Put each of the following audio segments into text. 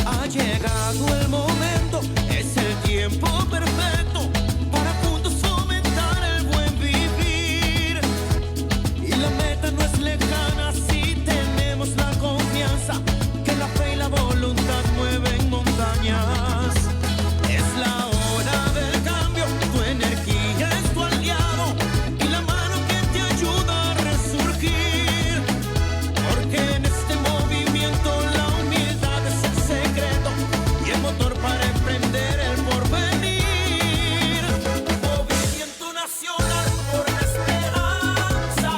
Ha llegado el momento, es el tiempo perfecto para juntos fomentar el buen vivir. Y la meta no es lejana si tenemos la confianza que la fe y la voluntad mueven montañas. Es la hora del cambio, tu energía es tu aliado y la mano que te ayuda a resurgir. Porque en este movimiento la humildad es el secreto y el motor para emprender el porvenir. Movimiento nacional por la esperanza.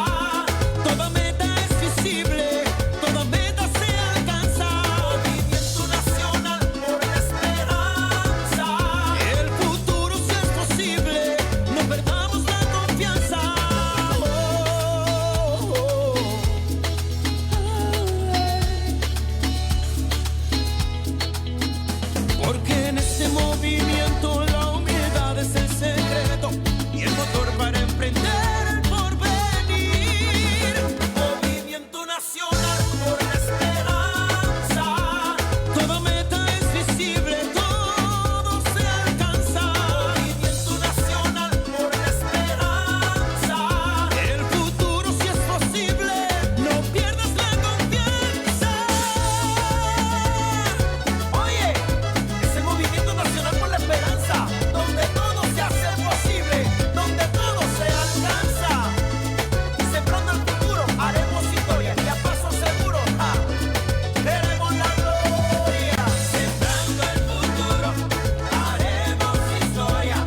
Toda meta es visible, toda meta se alcanza. Movimiento nacional por la esperanza. El futuro si es posible, no perdamos la confianza. Porque en este movimiento la humildad es el secreto y el motor para emprender el porvenir. Movimiento nacional por la esperanza. Toda meta es visible, todo se alcanza. Movimiento nacional por la esperanza. El futuro si es posible, no pierdas la confianza. Oye, es el movimiento nacional por la esperanza, donde todo se hace posible, donde todo se alcanza. Sembrando el futuro, haremos historia y a paso seguro, veremos la gloria. Sembrando el futuro, haremos historia.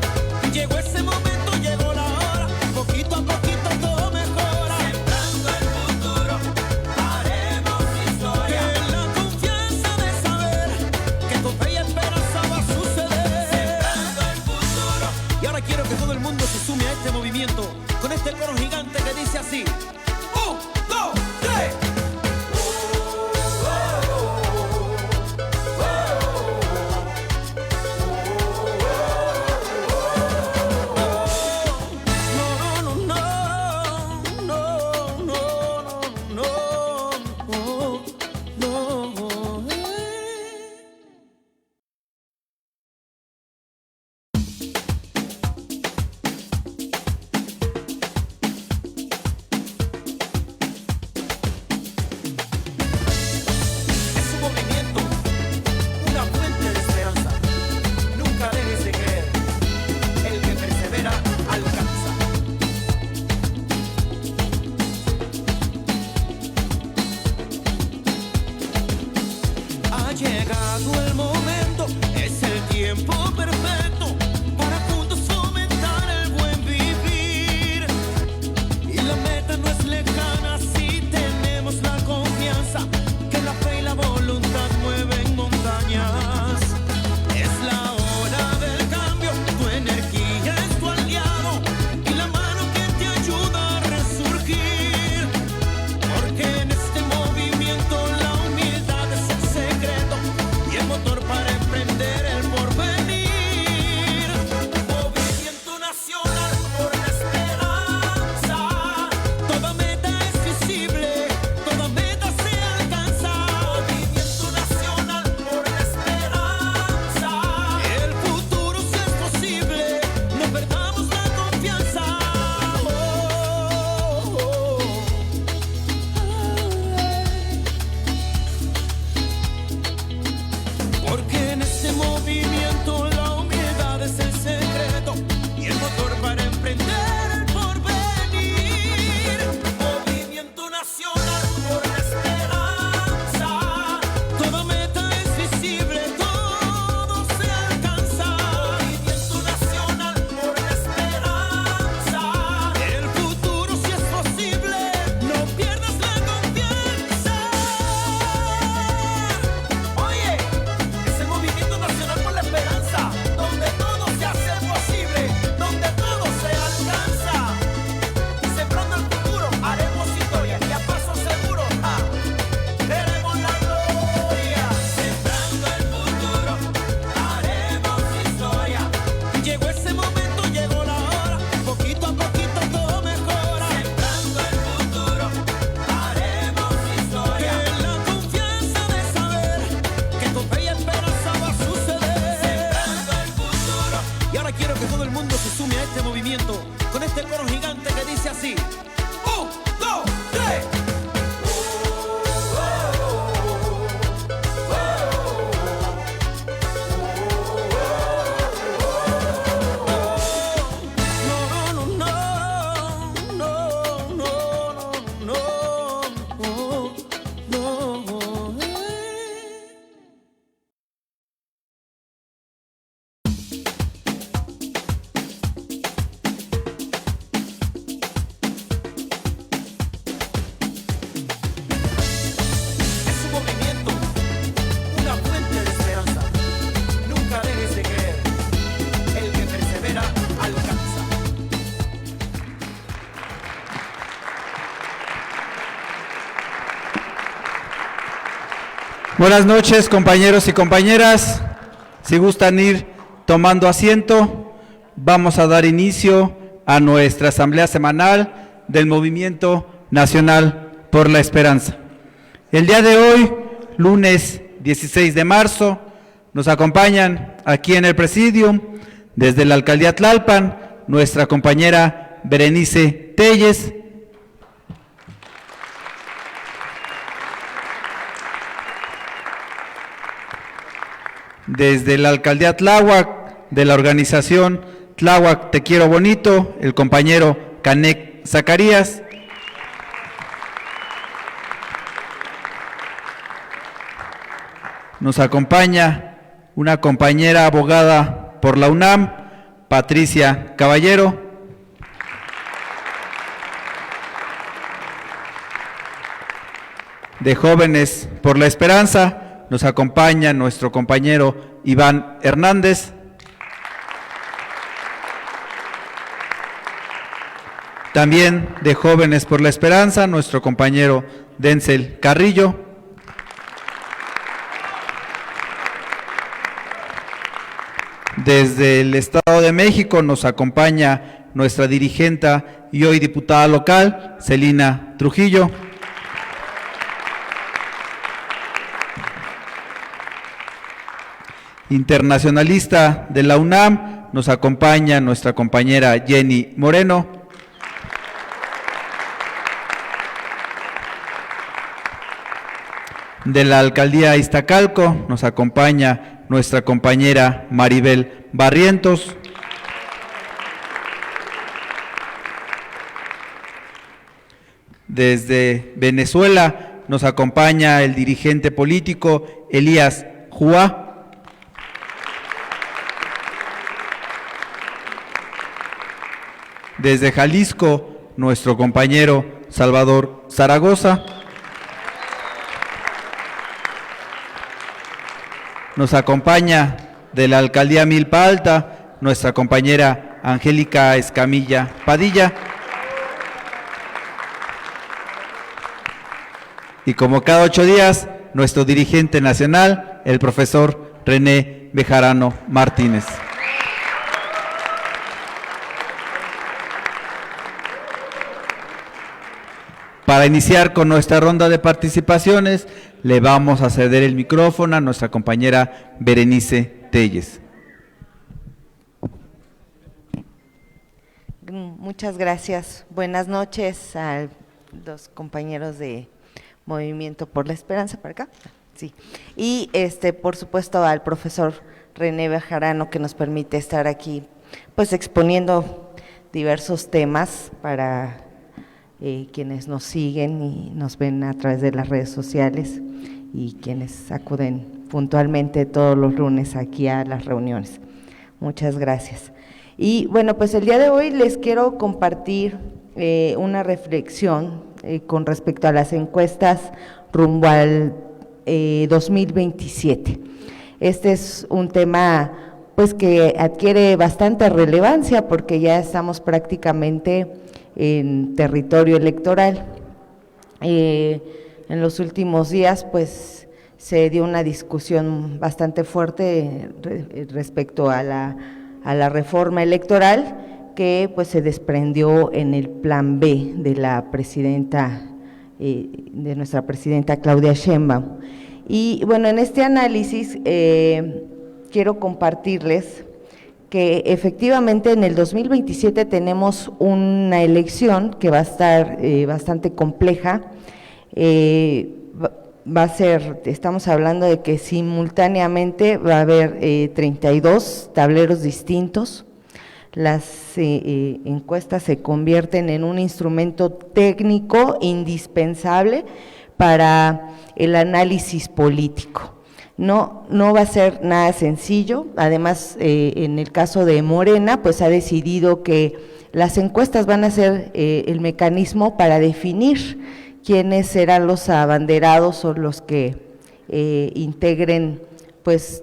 Llegó ese momento, llegó la hora, poquito a poquito todo mejora. Sembrando el futuro, haremos historia. Que la confianza de saber que con fe y esperanza va a suceder. Sembrando el futuro. Y ahora quiero que todo el mundo se sume a este movimiento con este coro gigante que dice así: 1, 2, 3. No, no, no, no, no, no, no, no. Es un movimiento, una fuente de esperanza. Nunca dejes de creer. El que persevera alcanza. Ha llegado el momento, es el tiempo perfecto para juntos fomentar el buen vivir. Y la meta no es lejana si tenemos la confianza que la fe y la voluntad mueven montañas. Es la hora del cambio, tu energía es tu aliado y la mano que te ayuda a resurgir. Porque en este movimiento la humildad es el secreto y el motor para emprender el porvenir. Buenas noches, compañeros y compañeras. Si gustan ir tomando asiento, vamos a dar inicio a nuestra asamblea semanal del Movimiento Nacional por la Esperanza. El día de hoy, lunes 16 de marzo, nos acompañan aquí en el Presidium, desde la Alcaldía Tlalpan, nuestra compañera Berenice Telles. Desde la Alcaldía Tláhuac, de la organización Tláhuac Te Quiero Bonito, el compañero Canek Zacarías. Nos acompaña una compañera abogada por la UNAM, Patricia Caballero. De Jóvenes por la Esperanza, nos acompaña nuestro compañero Iván Hernández. También de Jóvenes por la Esperanza, nuestro compañero Denzel Carrillo. Desde el Estado de México nos acompaña nuestra dirigente y hoy diputada local, Celina Trujillo. Internacionalista de la UNAM, nos acompaña nuestra compañera Jenny Moreno. De la Alcaldía Iztacalco, nos acompaña nuestra compañera Maribel Barrientos. Desde Venezuela, nos acompaña el dirigente político Elías Juá. Desde Jalisco, nuestro compañero Salvador Zaragoza. Nos acompaña de la Alcaldía Milpa Alta, nuestra compañera Angélica Escamilla Padilla. Y como cada 8 días, nuestro dirigente nacional, el profesor René Bejarano Martínez. Para iniciar con nuestra ronda de participaciones, le vamos a ceder el micrófono a nuestra compañera Berenice Telles. Muchas gracias. Buenas noches a los compañeros de Movimiento por la Esperanza, ¿para acá? Sí. Y por supuesto al profesor René Bejarano, que nos permite estar aquí pues exponiendo diversos temas para quienes nos siguen y nos ven a través de las redes sociales y quienes acuden puntualmente todos los lunes aquí a las reuniones. Muchas gracias. Y bueno, pues el día de hoy les quiero compartir una reflexión con respecto a las encuestas rumbo al 2027. Este es un tema pues que adquiere bastante relevancia porque ya estamos prácticamente en territorio electoral. En los últimos días pues se dio una discusión bastante fuerte respecto a la reforma electoral que pues se desprendió en el plan B de la presidenta, de nuestra presidenta Claudia Sheinbaum. Y bueno, en este análisis quiero compartirles que efectivamente en el 2027 tenemos una elección que va a estar bastante compleja. Va a ser, estamos hablando de que simultáneamente va a haber 32 tableros distintos. Las encuestas se convierten en un instrumento técnico indispensable para el análisis político. No va a ser nada sencillo. Además, en el caso de Morena, pues ha decidido que las encuestas van a ser el mecanismo para definir quiénes serán los abanderados o los que integren pues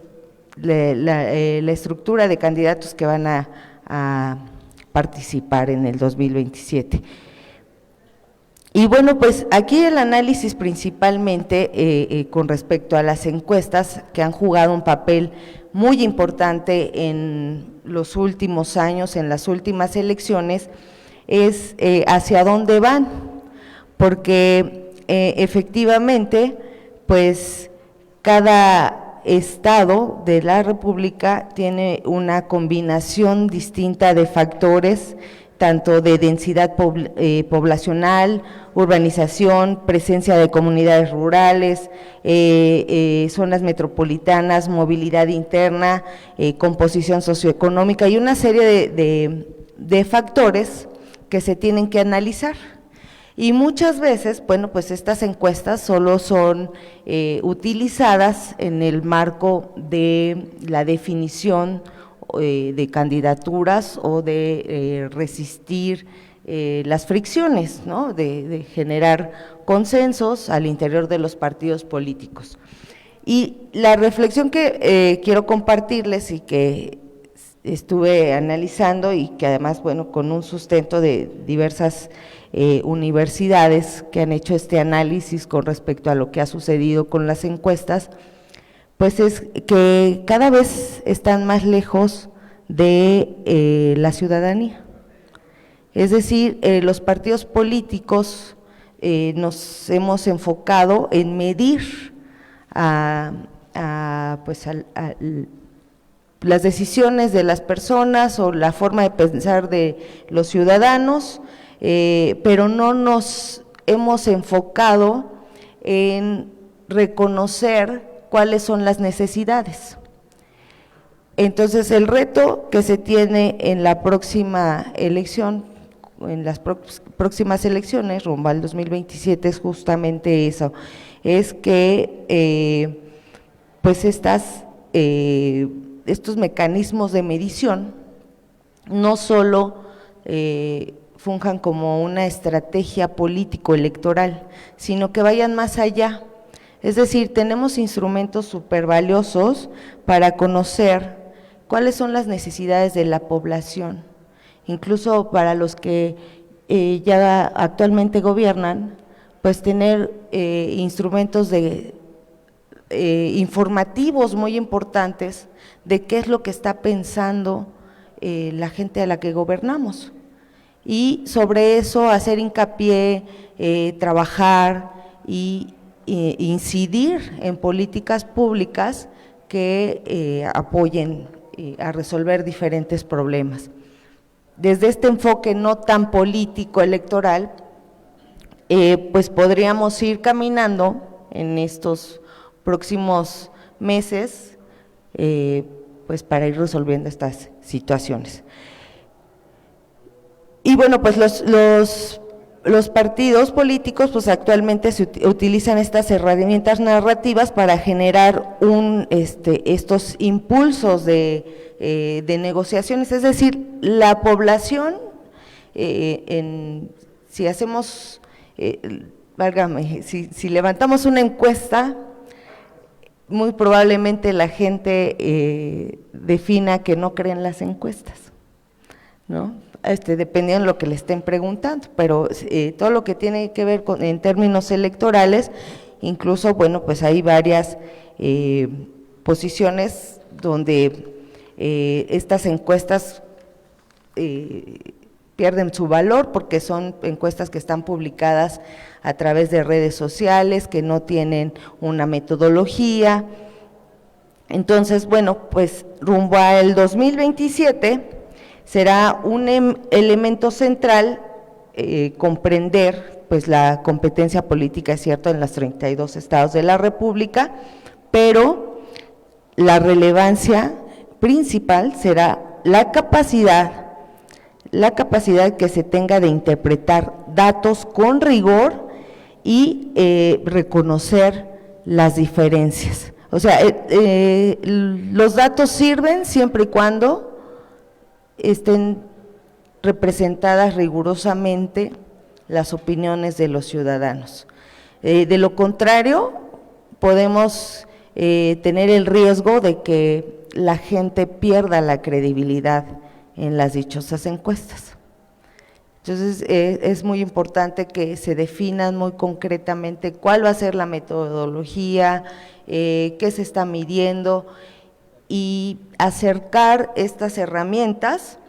la estructura de candidatos que van a participar en el 2027. Y bueno, pues aquí el análisis principalmente con respecto a las encuestas que han jugado un papel muy importante en los últimos años, en las últimas elecciones, es hacia dónde van, porque efectivamente, pues cada estado de la República tiene una combinación distinta de factores, tanto de densidad poblacional, urbanización, presencia de comunidades rurales, zonas metropolitanas, movilidad interna, composición socioeconómica y una serie de factores que se tienen que analizar. Y muchas veces, bueno, pues estas encuestas solo son utilizadas en el marco de la definición de candidaturas o de resistir las fricciones, ¿no? De generar consensos al interior de los partidos políticos. Y la reflexión que quiero compartirles y que estuve analizando y que además, bueno, con un sustento de diversas universidades que han hecho este análisis con respecto a lo que ha sucedido con las encuestas, pues es que cada vez están más lejos de la ciudadanía. Es decir, los partidos políticos nos hemos enfocado en medir las decisiones de las personas o la forma de pensar de los ciudadanos, pero no nos hemos enfocado en reconocer cuáles son las necesidades. Entonces, el reto que se tiene en la próxima elección, en las próximas elecciones, rumbo al 2027, es justamente eso, es que pues estos mecanismos de medición no solo funjan como una estrategia político-electoral, sino que vayan más allá. Es decir, tenemos instrumentos súper valiosos para conocer cuáles son las necesidades de la población, incluso para los que ya actualmente gobiernan, pues tener instrumentos informativos muy importantes de qué es lo que está pensando la gente a la que gobernamos. Y sobre eso hacer hincapié, trabajar y incidir en políticas públicas que apoyen a resolver diferentes problemas. Desde este enfoque no tan político electoral, pues podríamos ir caminando en estos próximos meses, pues para ir resolviendo estas situaciones. Y bueno, pues los partidos políticos pues actualmente se utilizan estas herramientas narrativas para generar estos impulsos de negociaciones, es decir, la población, si hacemos, válgame, si levantamos una encuesta, muy probablemente la gente defina que no cree en las encuestas, ¿no? Dependiendo de lo que le estén preguntando, pero todo lo que tiene que ver en términos electorales, incluso, bueno, pues hay varias posiciones donde estas encuestas pierden su valor porque son encuestas que están publicadas a través de redes sociales, que no tienen una metodología. Entonces, bueno, pues rumbo al 2027 será un elemento central comprender pues la competencia política, es cierto, en los 32 estados de la República, pero la relevancia principal será la capacidad que se tenga de interpretar datos con rigor y reconocer las diferencias. O sea, los datos sirven siempre y cuando estén representadas rigurosamente las opiniones de los ciudadanos. De lo contrario, podemos tener el riesgo de que la gente pierda la credibilidad en las dichosas encuestas. Entonces, es muy importante que se definan muy concretamente cuál va a ser la metodología, qué se está midiendo, y acercar estas herramientas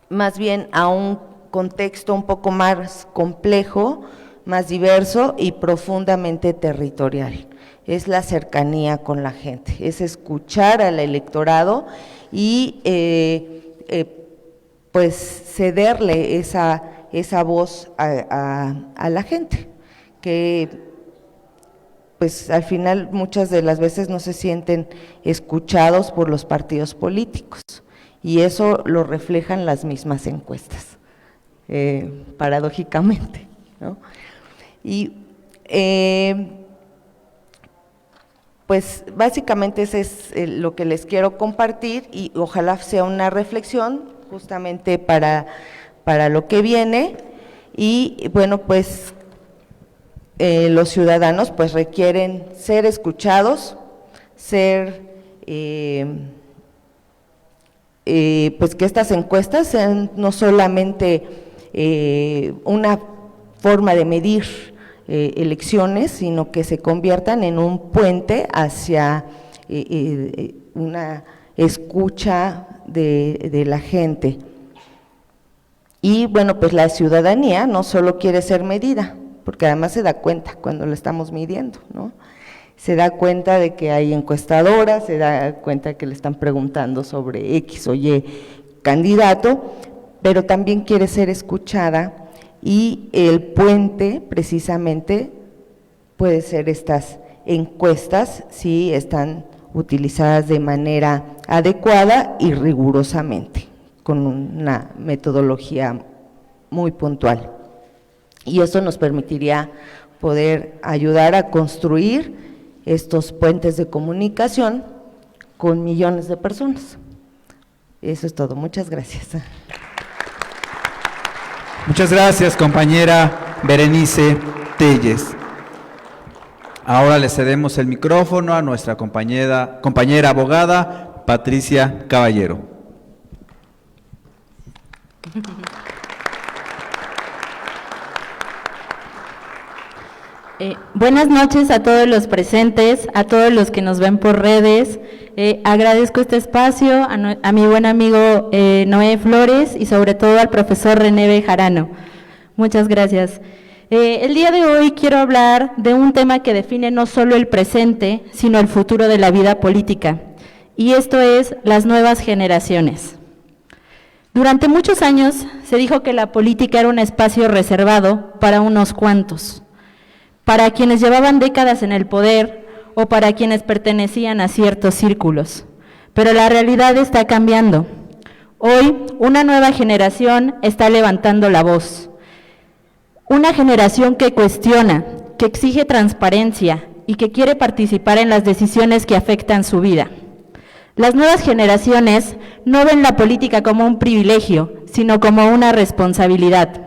más bien a un contexto un poco más complejo, más diverso y profundamente territorial. Es la cercanía con la gente, es escuchar al electorado y pues cederle esa voz a la gente, que pues al final muchas de las veces no se sienten escuchados por los partidos políticos, y eso lo reflejan las mismas encuestas, paradójicamente, ¿no? Y pues básicamente ese es lo que les quiero compartir, y ojalá sea una reflexión justamente para lo que viene. Y bueno, pues los ciudadanos pues requieren ser escuchados, ser pues que estas encuestas sean no solamente una forma de medir elecciones, sino que se conviertan en un puente hacia una escucha de la gente. Y bueno, pues la ciudadanía no solo quiere ser medida, porque además se da cuenta cuando lo estamos midiendo, ¿no? Se da cuenta de que hay encuestadoras, se da cuenta que le están preguntando sobre X o Y candidato, pero también quiere ser escuchada, y el puente precisamente puede ser estas encuestas si están utilizadas de manera adecuada y rigurosamente, con una metodología muy puntual. Y eso nos permitiría poder ayudar a construir estos puentes de comunicación con millones de personas. Eso es todo. Muchas gracias. Muchas gracias, compañera Berenice Telles. Ahora le cedemos el micrófono a nuestra compañera abogada Patricia Caballero. Buenas noches a todos los presentes, a todos los que nos ven por redes. Agradezco este espacio a mi buen amigo Noé Flores y sobre todo al profesor René Bejarano. Muchas gracias. El día de hoy quiero hablar de un tema que define no solo el presente, sino el futuro de la vida política, y esto es las nuevas generaciones. Durante muchos años se dijo que la política era un espacio reservado para unos cuantos, para quienes llevaban décadas en el poder o para quienes pertenecían a ciertos círculos. Pero la realidad está cambiando. Hoy, una nueva generación está levantando la voz. Una generación que cuestiona, que exige transparencia y que quiere participar en las decisiones que afectan su vida. Las nuevas generaciones no ven la política como un privilegio, sino como una responsabilidad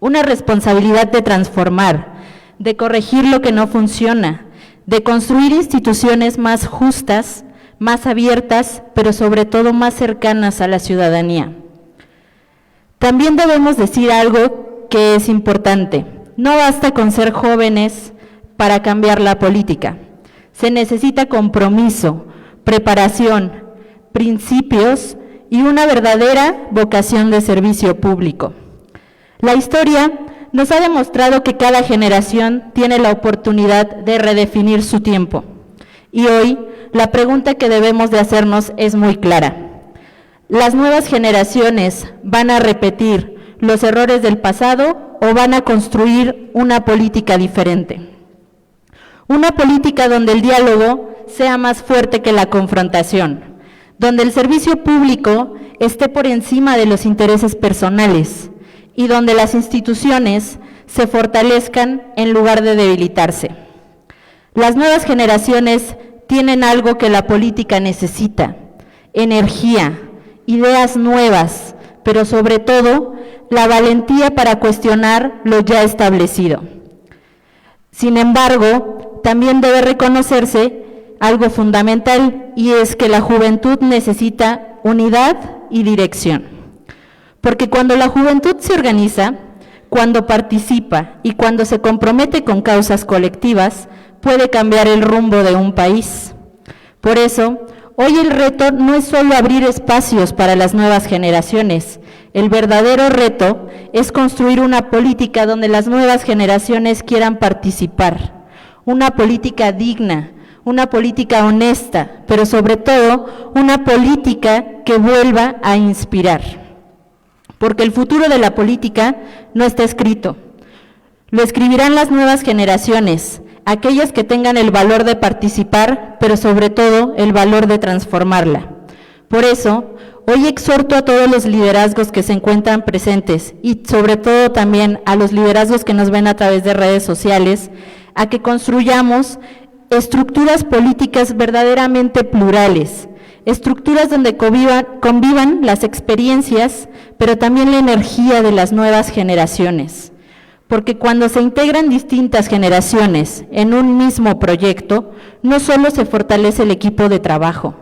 de transformar, de corregir lo que no funciona, de construir instituciones más justas, más abiertas, pero sobre todo más cercanas a la ciudadanía. También debemos decir algo que es importante: no basta con ser jóvenes para cambiar la política. Se necesita compromiso, preparación, principios y una verdadera vocación de servicio público. La historia nos ha demostrado que cada generación tiene la oportunidad de redefinir su tiempo. Y hoy, la pregunta que debemos de hacernos es muy clara. ¿Las nuevas generaciones van a repetir los errores del pasado o van a construir una política diferente? Una política donde el diálogo sea más fuerte que la confrontación, donde el servicio público esté por encima de los intereses personales, y donde las instituciones se fortalezcan en lugar de debilitarse. Las nuevas generaciones tienen algo que la política necesita: energía, ideas nuevas, pero sobre todo la valentía para cuestionar lo ya establecido. Sin embargo, también debe reconocerse algo fundamental, y es que la juventud necesita unidad y dirección. Porque cuando la juventud se organiza, cuando participa y cuando se compromete con causas colectivas, puede cambiar el rumbo de un país. Por eso, hoy el reto no es solo abrir espacios para las nuevas generaciones. El verdadero reto es construir una política donde las nuevas generaciones quieran participar, una política digna, una política honesta, pero sobre todo una política que vuelva a inspirar. Porque el futuro de la política no está escrito. Lo escribirán las nuevas generaciones, aquellas que tengan el valor de participar, pero sobre todo el valor de transformarla. Por eso, hoy exhorto a todos los liderazgos que se encuentran presentes y sobre todo también a los liderazgos que nos ven a través de redes sociales, a que construyamos estructuras políticas verdaderamente plurales, estructuras donde convivan las experiencias, pero también la energía de las nuevas generaciones. Porque cuando se integran distintas generaciones en un mismo proyecto, no solo se fortalece el equipo de trabajo,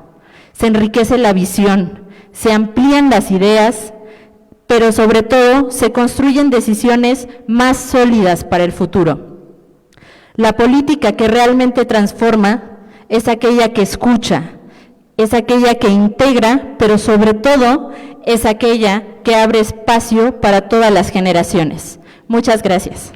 se enriquece la visión, se amplían las ideas, pero sobre todo se construyen decisiones más sólidas para el futuro. La política que realmente transforma es aquella que escucha, es aquella que integra, pero sobre todo es aquella que abre espacio para todas las generaciones. Muchas gracias.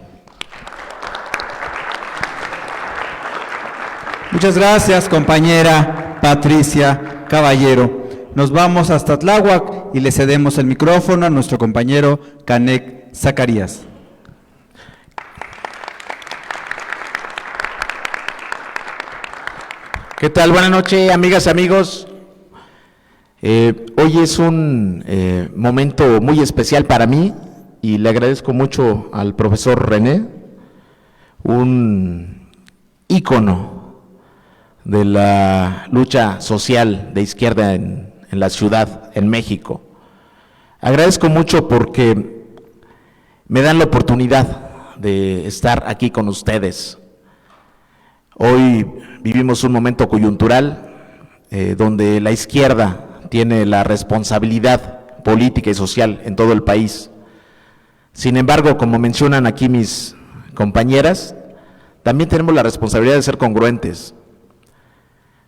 Muchas gracias, compañera Patricia Caballero. Nos vamos hasta Tláhuac y le cedemos el micrófono a nuestro compañero Canek Zacarías. ¿Qué tal? Buenas noches, amigas y amigos. Hoy es un momento muy especial para mí y le agradezco mucho al profesor René, un ícono de la lucha social de izquierda en la ciudad, en México. Agradezco mucho porque me dan la oportunidad de estar aquí con ustedes. Hoy vivimos un momento coyuntural donde la izquierda tiene la responsabilidad política y social en todo el país. Sin embargo, como mencionan aquí mis compañeras, también tenemos la responsabilidad de ser congruentes.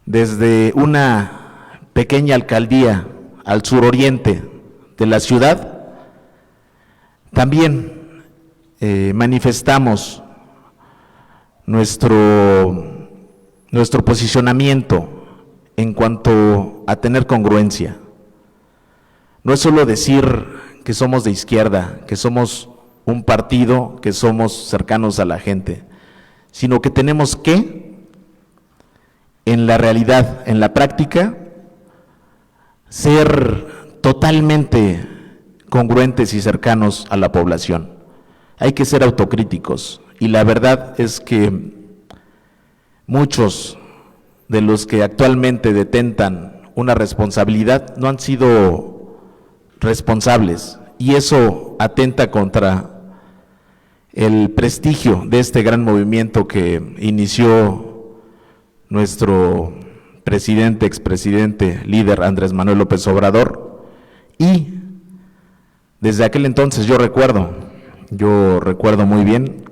Desde una pequeña alcaldía al suroriente de la ciudad, también manifestamos nuestro posicionamiento en cuanto a tener congruencia. No es solo decir que somos de izquierda, que somos un partido, que somos cercanos a la gente, sino que tenemos que, en la realidad, en la práctica, ser totalmente congruentes y cercanos a la población. Hay que ser autocríticos. Y la verdad es que muchos de los que actualmente detentan una responsabilidad no han sido responsables, y eso atenta contra el prestigio de este gran movimiento que inició nuestro presidente, expresidente, líder Andrés Manuel López Obrador. Y desde aquel entonces yo recuerdo muy bien,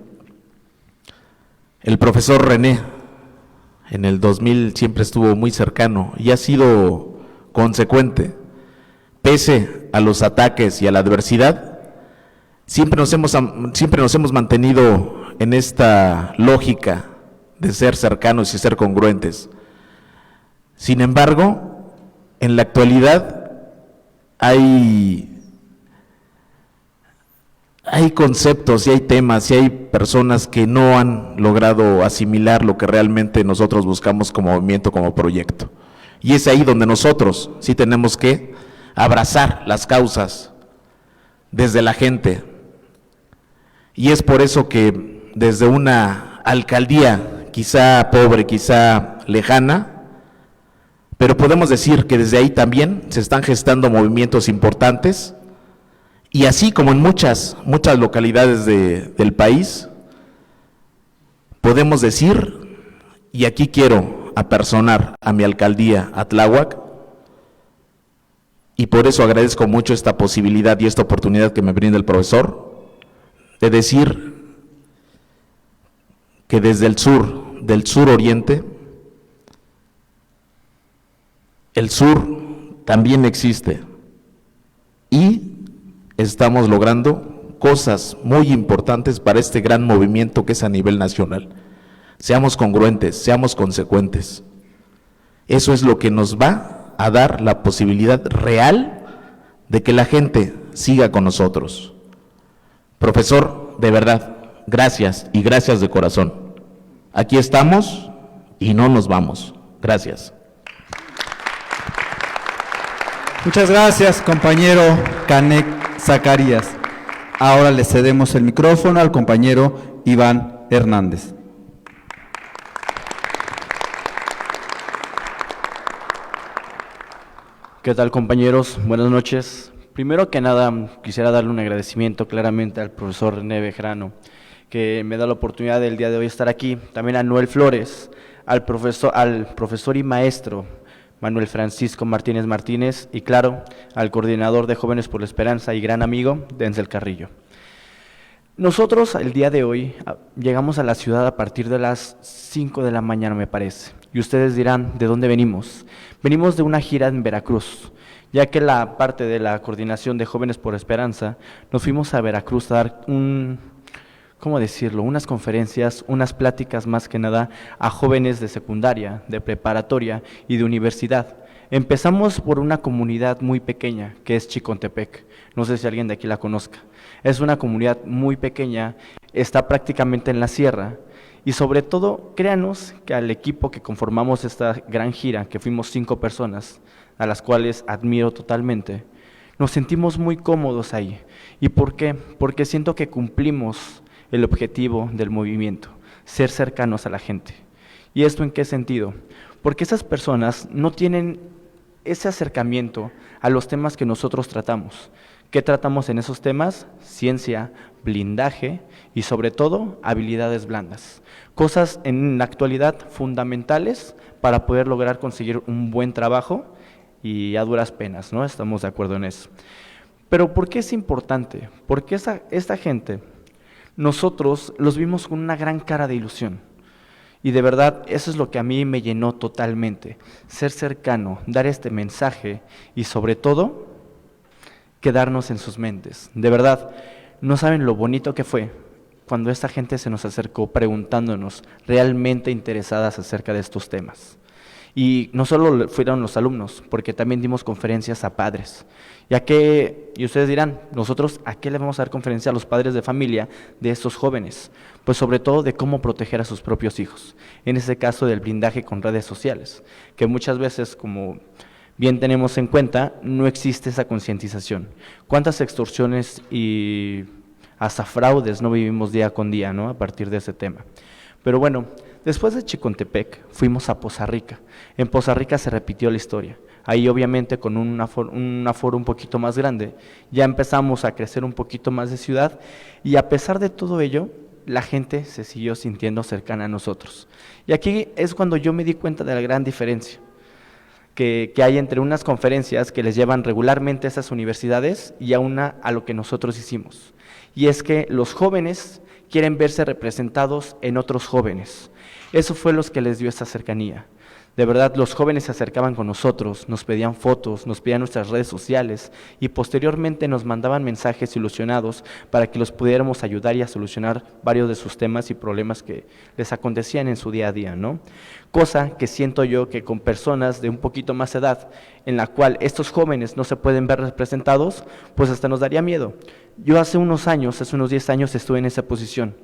el profesor René en el 2000 siempre estuvo muy cercano y ha sido consecuente. Pese a los ataques y a la adversidad, siempre nos hemos mantenido en esta lógica de ser cercanos y ser congruentes. Sin embargo, en la actualidad hay conceptos y hay temas y hay personas que no han logrado asimilar lo que realmente nosotros buscamos como movimiento, como proyecto. Y es ahí donde nosotros sí tenemos que abrazar las causas desde la gente. Y es por eso que desde una alcaldía quizá pobre, quizá lejana, pero podemos decir que desde ahí también se están gestando movimientos importantes. Y así como en muchas localidades del país, podemos decir, y aquí quiero apersonar a mi alcaldía, a Tláhuac, Y por eso agradezco mucho esta posibilidad y esta oportunidad que me brinda el profesor de decir que desde el sur, del sur oriente, el sur también existe y estamos logrando cosas muy importantes para este gran movimiento que es a nivel nacional. Seamos congruentes, seamos consecuentes. Eso es lo que nos va a dar la posibilidad real de que la gente siga con nosotros. Profesor, de verdad, gracias y gracias de corazón. Aquí estamos y no nos vamos. Gracias. Muchas gracias, compañero Canek Zacarías. Ahora le cedemos el micrófono al compañero Iván Hernández. ¿Qué tal, compañeros? Buenas noches. Primero que nada, quisiera darle un agradecimiento claramente al profesor René Bejarano, que me da la oportunidad del día de hoy estar aquí. También a Noel Flores, al profesor y maestro Manuel Francisco Martínez Martínez y, claro, al coordinador de Jóvenes por la Esperanza y gran amigo Denzel Carrillo. Nosotros el día de hoy llegamos a la ciudad a partir de las 5 de la mañana, me parece. Y ustedes dirán, ¿de dónde venimos? Venimos de una gira en Veracruz, ya que la parte de la coordinación de Jóvenes por Esperanza, nos fuimos a Veracruz a dar ¿cómo decirlo? Unas conferencias, unas pláticas más que nada a jóvenes de secundaria, de preparatoria y de universidad. Empezamos por una comunidad muy pequeña, que es Chicontepec. No sé si alguien de aquí la conozca. Es una comunidad muy pequeña, está prácticamente en la sierra. Y sobre todo, créanos que al equipo que conformamos esta gran gira, que fuimos 5 personas, a las cuales admiro totalmente, nos sentimos muy cómodos ahí. ¿Y por qué? Porque siento que cumplimos el objetivo del movimiento, ser cercanos a la gente. ¿Y esto en qué sentido? Porque esas personas no tienen ese acercamiento a los temas que nosotros tratamos. ¿Qué tratamos en esos temas? Ciencia, blindaje y sobre todo habilidades blandas. Cosas en la actualidad fundamentales para poder lograr conseguir un buen trabajo y a duras penas, ¿no? Estamos de acuerdo en eso. Pero ¿por qué es importante? Porque esta gente, nosotros los vimos con una gran cara de ilusión. Y de verdad, eso es lo que a mí me llenó totalmente. Ser cercano, dar este mensaje y sobre todo, quedarnos en sus mentes. De verdad, no saben lo bonito que fue cuando esta gente se nos acercó preguntándonos, realmente interesadas acerca de estos temas. Y no solo fueron los alumnos, porque también dimos conferencias a padres. Y ustedes dirán, nosotros, ¿a qué le vamos a dar conferencia a los padres de familia de estos jóvenes? Pues sobre todo de cómo proteger a sus propios hijos. En este caso del blindaje con redes sociales, que muchas veces, como bien tenemos en cuenta, no existe esa concientización. ¿Cuántas extorsiones y hasta fraudes no vivimos día con día, ¿no? A partir de ese tema. Pero bueno, después de Chicontepec fuimos a Poza Rica. En Poza Rica se repitió la historia. Ahí obviamente con un aforo un poquito más grande, ya empezamos a crecer un poquito más de ciudad y a pesar de todo ello, la gente se siguió sintiendo cercana a nosotros. Y aquí es cuando yo me di cuenta de la gran diferencia que hay entre unas conferencias que les llevan regularmente a esas universidades y a lo que nosotros hicimos. Y es que los jóvenes quieren verse representados en otros jóvenes. Eso fue lo que les dio esta cercanía. De verdad, los jóvenes se acercaban con nosotros, nos pedían fotos, nos pedían nuestras redes sociales y posteriormente nos mandaban mensajes ilusionados para que los pudiéramos ayudar y a solucionar varios de sus temas y problemas que les acontecían en su día a día, ¿no? Cosa que siento yo que con personas de un poquito más edad, en la cual estos jóvenes no se pueden ver representados, pues hasta nos daría miedo. Yo hace unos 10 años estuve en esa posición.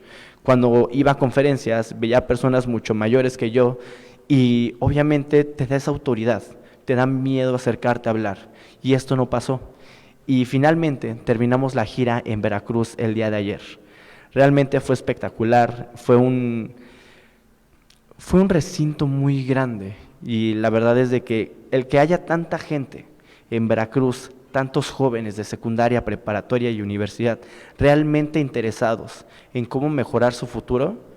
Cuando iba a conferencias, veía a personas mucho mayores que yo y obviamente te da esa autoridad, te da miedo acercarte a hablar. Y esto no pasó. Y finalmente terminamos la gira en Veracruz el día de ayer. Realmente fue espectacular, fue un recinto muy grande. Y la verdad es de que el que haya tanta gente en Veracruz, tantos jóvenes de secundaria, preparatoria y universidad, realmente interesados en cómo mejorar su futuro,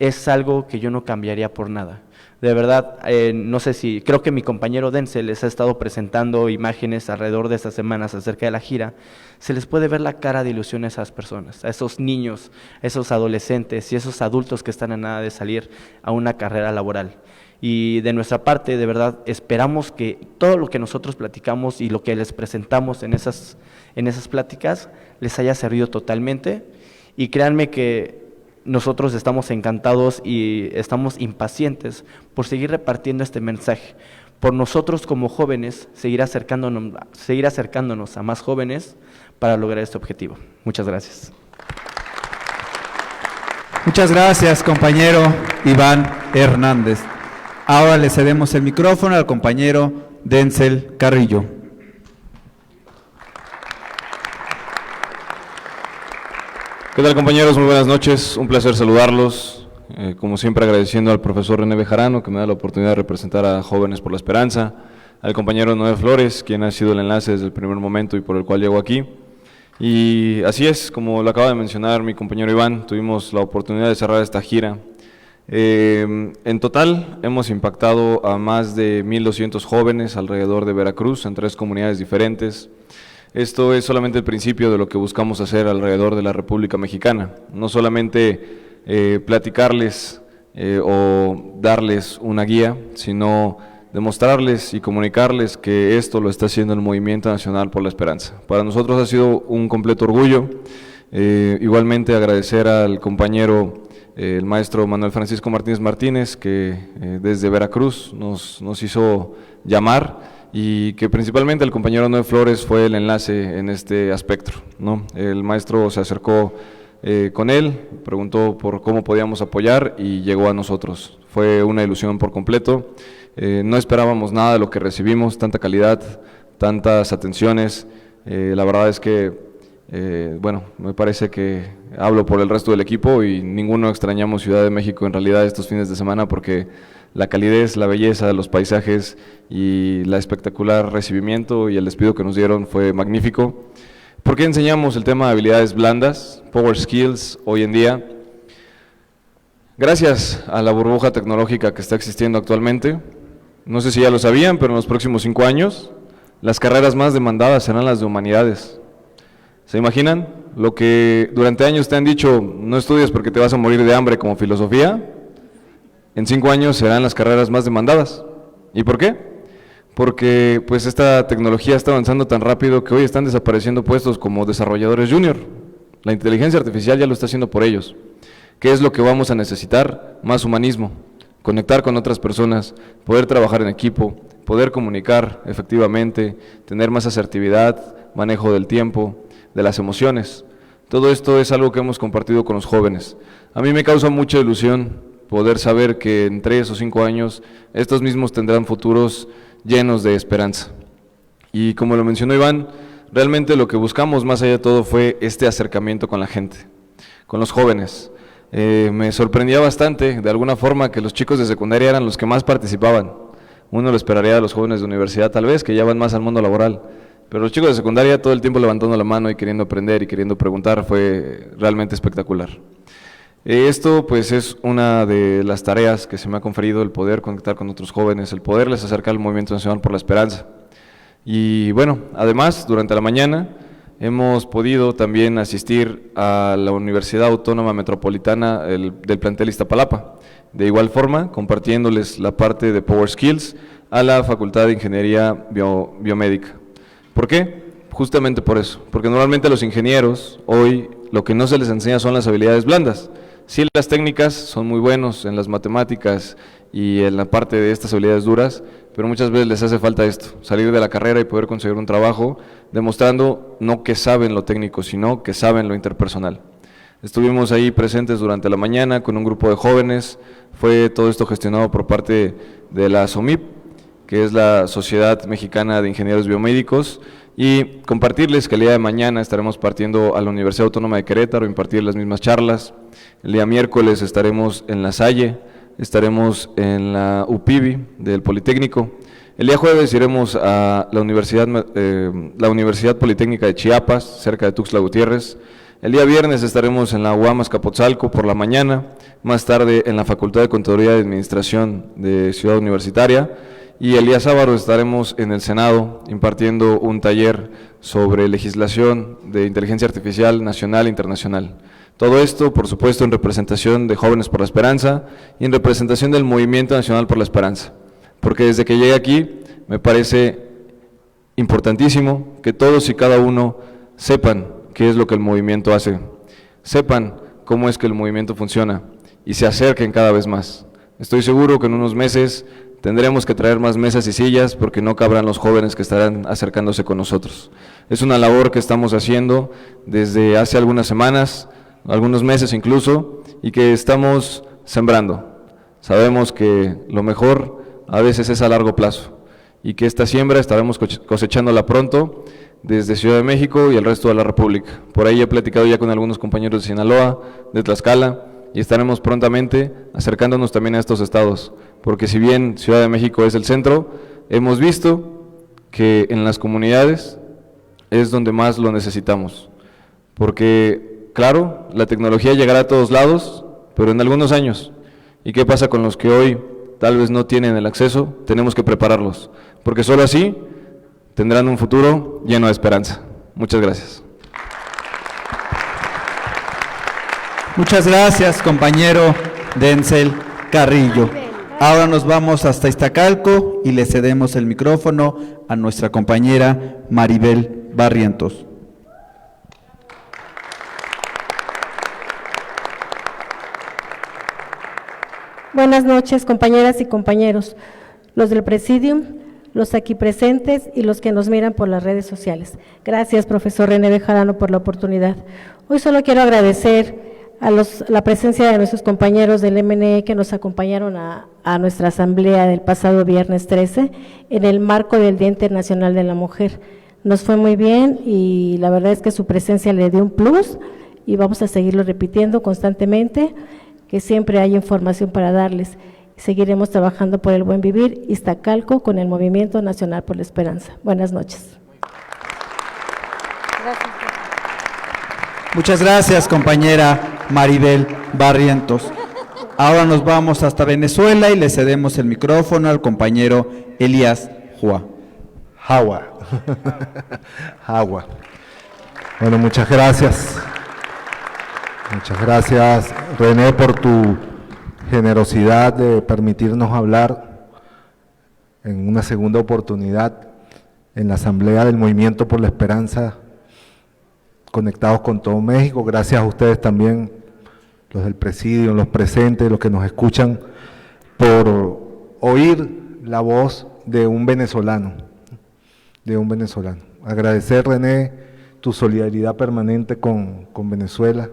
es algo que yo no cambiaría por nada. De verdad, no sé si, creo que mi compañero Denzel les ha estado presentando imágenes alrededor de estas semanas acerca de la gira. Se les puede ver la cara de ilusión a esas personas, a esos niños, a esos adolescentes y a esos adultos que están a nada de salir a una carrera laboral. Y de nuestra parte, de verdad, esperamos que todo lo que nosotros platicamos y lo que les presentamos en esas pláticas les haya servido totalmente. Y créanme que nosotros estamos encantados y estamos impacientes por seguir repartiendo este mensaje. Por nosotros como jóvenes, seguir acercándonos a más jóvenes para lograr este objetivo. Muchas gracias. Muchas gracias, compañero Iván Hernández. Ahora le cedemos el micrófono al compañero Denzel Carrillo. ¿Qué tal, compañeros? Muy buenas noches, un placer saludarlos. Como siempre, agradeciendo al profesor René Bejarano, que me da la oportunidad de representar a Jóvenes por la Esperanza, al compañero Noé Flores, quien ha sido el enlace desde el primer momento y por el cual llego aquí. Y así es, como lo acaba de mencionar mi compañero Iván, tuvimos la oportunidad de cerrar esta gira. En total hemos impactado a más de 1,200 jóvenes alrededor de Veracruz, en 3 comunidades diferentes. Esto es solamente el principio de lo que buscamos hacer alrededor de la República Mexicana. No solamente platicarles o darles una guía, sino demostrarles y comunicarles que esto lo está haciendo el Movimiento Nacional por la Esperanza. Para nosotros ha sido un completo orgullo. Igualmente agradecer al compañero, el maestro Manuel Francisco Martínez Martínez, que desde Veracruz nos hizo llamar, y que principalmente el compañero Noé Flores fue el enlace en este aspecto, ¿no? El maestro se acercó con él, preguntó por cómo podíamos apoyar y llegó a nosotros. Fue una ilusión por completo. No esperábamos nada de lo que recibimos, tanta calidad, tantas atenciones. La verdad es que, bueno, me parece que hablo por el resto del equipo y ninguno extrañamos Ciudad de México en realidad estos fines de semana, porque la calidez, la belleza de los paisajes y la espectacular recibimiento y el despido que nos dieron fue magnífico. ¿Por qué enseñamos el tema de habilidades blandas, Power Skills, hoy en día? Gracias a la burbuja tecnológica que está existiendo actualmente, no sé si ya lo sabían, pero en los próximos 5 años, las carreras más demandadas serán las de humanidades. ¿Se imaginan? Lo que durante años te han dicho, no estudies porque te vas a morir de hambre, como filosofía, en 5 años serán las carreras más demandadas. ¿Y por qué? Porque pues esta tecnología está avanzando tan rápido que hoy están desapareciendo puestos como desarrolladores junior. La inteligencia artificial ya lo está haciendo por ellos. ¿Qué es lo que vamos a necesitar? Más humanismo, conectar con otras personas, poder trabajar en equipo, poder comunicar efectivamente, tener más asertividad, manejo del tiempo, de las emociones. Todo esto es algo que hemos compartido con los jóvenes. A mí me causa mucha ilusión poder saber que en 3 o 5 años estos mismos tendrán futuros llenos de esperanza. Y como lo mencionó Iván, realmente lo que buscamos más allá de todo fue este acercamiento con la gente, con los jóvenes. Me sorprendía bastante, de alguna forma, que los chicos de secundaria eran los que más participaban. Uno lo esperaría de los jóvenes de universidad tal vez, que ya van más al mundo laboral, pero los chicos de secundaria todo el tiempo levantando la mano y queriendo aprender y queriendo preguntar, fue realmente espectacular. Esto pues es una de las tareas que se me ha conferido, el poder conectar con otros jóvenes, el poderles acercar al Movimiento Nacional por la Esperanza. Y bueno, además, durante la mañana hemos podido también asistir a la Universidad Autónoma Metropolitana del plantel Iztapalapa. De igual forma, compartiéndoles la parte de Power Skills a la Facultad de Ingeniería Biomédica. ¿Por qué? Justamente por eso, porque normalmente los ingenieros hoy lo que no se les enseña son las habilidades blandas. Sí, las técnicas son muy buenos en las matemáticas y en la parte de estas habilidades duras, pero muchas veces les hace falta esto, salir de la carrera y poder conseguir un trabajo, demostrando no que saben lo técnico, sino que saben lo interpersonal. Estuvimos ahí presentes durante la mañana con un grupo de jóvenes, fue todo esto gestionado por parte de la SOMIP, que es la Sociedad Mexicana de Ingenieros Biomédicos, y compartirles que el día de mañana estaremos partiendo a la Universidad Autónoma de Querétaro, impartir las mismas charlas. El día miércoles estaremos en La Salle, estaremos en la UPIBI del Politécnico. El día jueves iremos a la Universidad Politécnica de Chiapas, cerca de Tuxtla Gutiérrez. El día viernes estaremos en la UAM Azcapotzalco por la mañana, más tarde en la Facultad de Contaduría y Administración de Ciudad Universitaria, y el día sábado estaremos en el Senado impartiendo un taller sobre legislación de inteligencia artificial nacional e internacional. Todo esto, por supuesto, en representación de Jóvenes por la Esperanza y en representación del Movimiento Nacional por la Esperanza, porque desde que llegué aquí me parece importantísimo que todos y cada uno sepan qué es lo que el movimiento hace, sepan cómo es que el movimiento funciona y se acerquen cada vez más. Estoy seguro que en unos meses tendremos que traer más mesas y sillas porque no cabrán los jóvenes que estarán acercándose con nosotros. Es una labor que estamos haciendo desde hace algunas semanas, algunos meses incluso, y que estamos sembrando. Sabemos que lo mejor a veces es a largo plazo y que esta siembra estaremos cosechándola pronto desde Ciudad de México y el resto de la República. Por ahí he platicado ya con algunos compañeros de Sinaloa, de Tlaxcala, y estaremos prontamente acercándonos también a estos estados, porque si bien Ciudad de México es el centro, hemos visto que en las comunidades es donde más lo necesitamos, porque claro, la tecnología llegará a todos lados, pero en algunos años. ¿Y qué pasa con los que hoy tal vez no tienen el acceso? Tenemos que prepararlos, porque solo así tendrán un futuro lleno de esperanza. Muchas gracias. Muchas gracias, compañero Denzel Carrillo. Ahora nos vamos hasta Iztacalco y le cedemos el micrófono a nuestra compañera Maribel Barrientos. Buenas noches, compañeras y compañeros, los del Presidium, los aquí presentes y los que nos miran por las redes sociales. Gracias, profesor René Bejarano, por la oportunidad. Hoy solo quiero agradecer a la presencia de nuestros compañeros del MNE que nos acompañaron a nuestra asamblea del pasado viernes 13 en el marco del Día Internacional de la Mujer. Nos fue muy bien y la verdad es que su presencia le dio un plus y vamos a seguirlo repitiendo constantemente, que siempre hay información para darles. Seguiremos trabajando por el buen vivir Iztacalco con el Movimiento Nacional por la Esperanza. Buenas noches. Gracias. Muchas gracias, compañera Maribel Barrientos. Ahora nos vamos hasta Venezuela y le cedemos el micrófono al compañero Elías Jua. Jagua. Jagua. Bueno, muchas gracias. Muchas gracias, René, por tu generosidad de permitirnos hablar en una segunda oportunidad en la Asamblea del Movimiento por la Esperanza, conectados con todo México. Gracias a ustedes también, los del Presidio, los presentes, los que nos escuchan, por oír la voz de un venezolano, Agradecer, René, tu solidaridad permanente con Venezuela.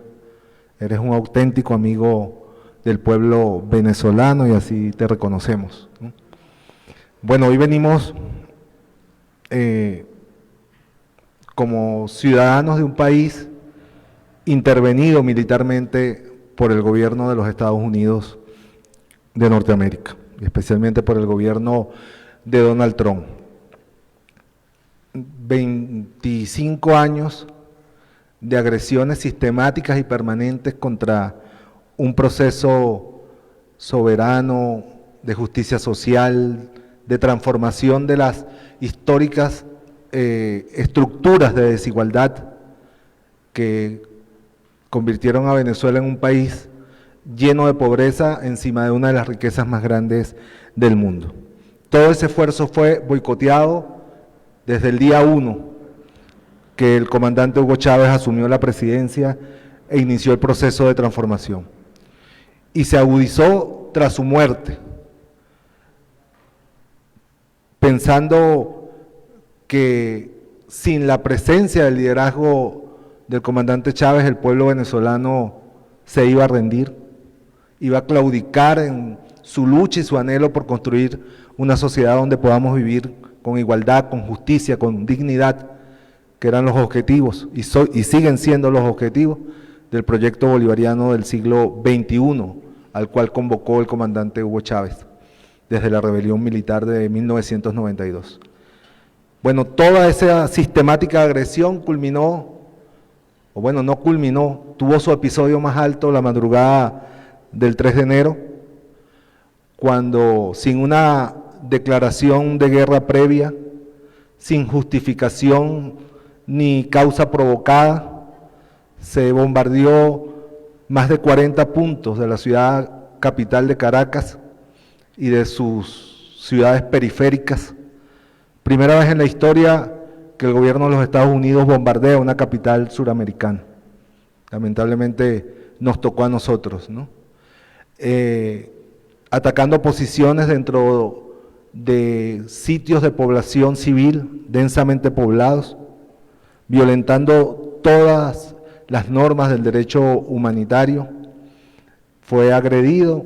Eres un auténtico amigo del pueblo venezolano y así te reconocemos. Bueno, hoy venimos como ciudadanos de un país intervenido militarmente por el gobierno de los Estados Unidos de Norteamérica, especialmente por el gobierno de Donald Trump. 25 años de agresiones sistemáticas y permanentes contra un proceso soberano de justicia social, de transformación de las históricas estructuras de desigualdad que convirtieron a Venezuela en un país lleno de pobreza encima de una de las riquezas más grandes del mundo. Todo ese esfuerzo fue boicoteado desde el día 1 que el comandante Hugo Chávez asumió la presidencia e inició el proceso de transformación. Y se agudizó tras su muerte, pensando que sin la presencia del liderazgo del comandante Chávez, el pueblo venezolano se iba a rendir, iba a claudicar en su lucha y su anhelo por construir una sociedad donde podamos vivir con igualdad, con justicia, con dignidad, que eran los objetivos y siguen siendo los objetivos del proyecto bolivariano del siglo XXI, al cual convocó el comandante Hugo Chávez desde la rebelión militar de 1992. Bueno, toda esa sistemática agresión culminó o bueno, no culminó, tuvo su episodio más alto la madrugada del 3 de enero, cuando sin una declaración de guerra previa, sin justificación ni causa provocada, se bombardeó más de 40 puntos de la ciudad capital de Caracas y de sus ciudades periféricas. Primera vez en la historia que el gobierno de los Estados Unidos bombardea una capital suramericana. Lamentablemente nos tocó a nosotros, ¿no? Atacando posiciones dentro de sitios de población civil densamente poblados, violentando todas las normas del derecho humanitario. Fue agredido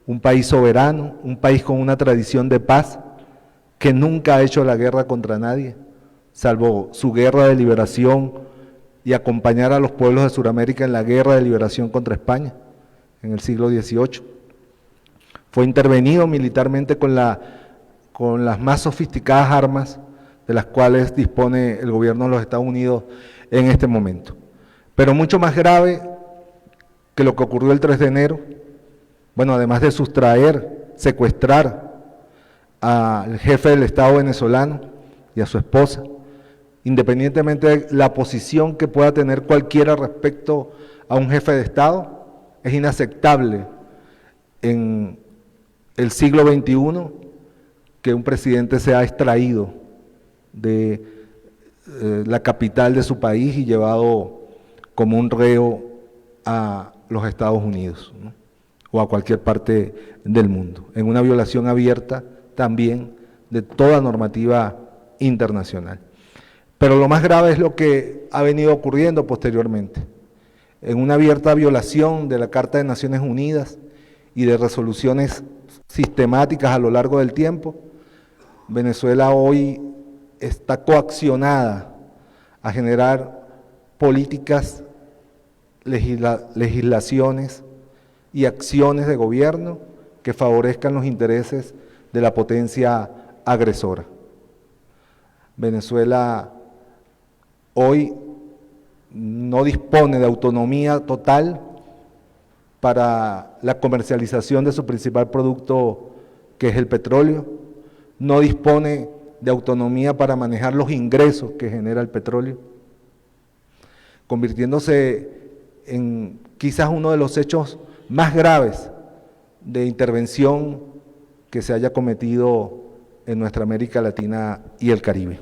un país soberano, un país con una tradición de paz, que nunca ha hecho la guerra contra nadie, salvo su guerra de liberación y acompañar a los pueblos de Sudamérica en la guerra de liberación contra España en el siglo XVIII. Fue intervenido militarmente con las más sofisticadas armas de las cuales dispone el gobierno de los Estados Unidos en este momento. Pero mucho más grave que lo que ocurrió el 3 de enero, bueno, además de sustraer, secuestrar al jefe del Estado venezolano y a su esposa, independientemente de la posición que pueda tener cualquiera respecto a un jefe de Estado, es inaceptable en el siglo XXI que un presidente sea extraído de la capital de su país y llevado como un reo a los Estados Unidos, ¿no? O a cualquier parte del mundo, en una violación abierta también de toda normativa internacional. Pero lo más grave es lo que ha venido ocurriendo posteriormente, en una abierta violación de la Carta de Naciones Unidas y de resoluciones sistemáticas a lo largo del tiempo. Venezuela hoy está coaccionada a generar políticas, legislaciones y acciones de gobierno que favorezcan los intereses de la potencia agresora. Venezuela hoy no dispone de autonomía total para la comercialización de su principal producto, que es el petróleo, no dispone de autonomía para manejar los ingresos que genera el petróleo, convirtiéndose en quizás uno de los hechos más graves de intervención que se haya cometido en nuestra América Latina y el Caribe.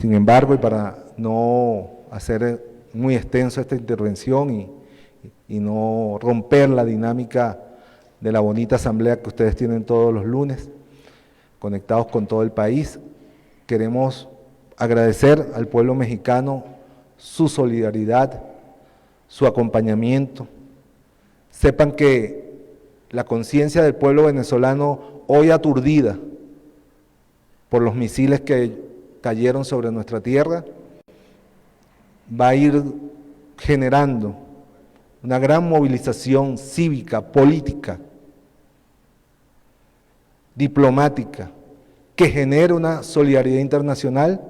Sin embargo, y para no hacer muy extenso esta intervención y no romper la dinámica de la bonita asamblea que ustedes tienen todos los lunes, conectados con todo el país, queremos agradecer al pueblo mexicano su solidaridad, su acompañamiento. Sepan que la conciencia del pueblo venezolano, hoy aturdida por los misiles que cayeron sobre nuestra tierra, va a ir generando una gran movilización cívica, política, diplomática, que genere una solidaridad internacional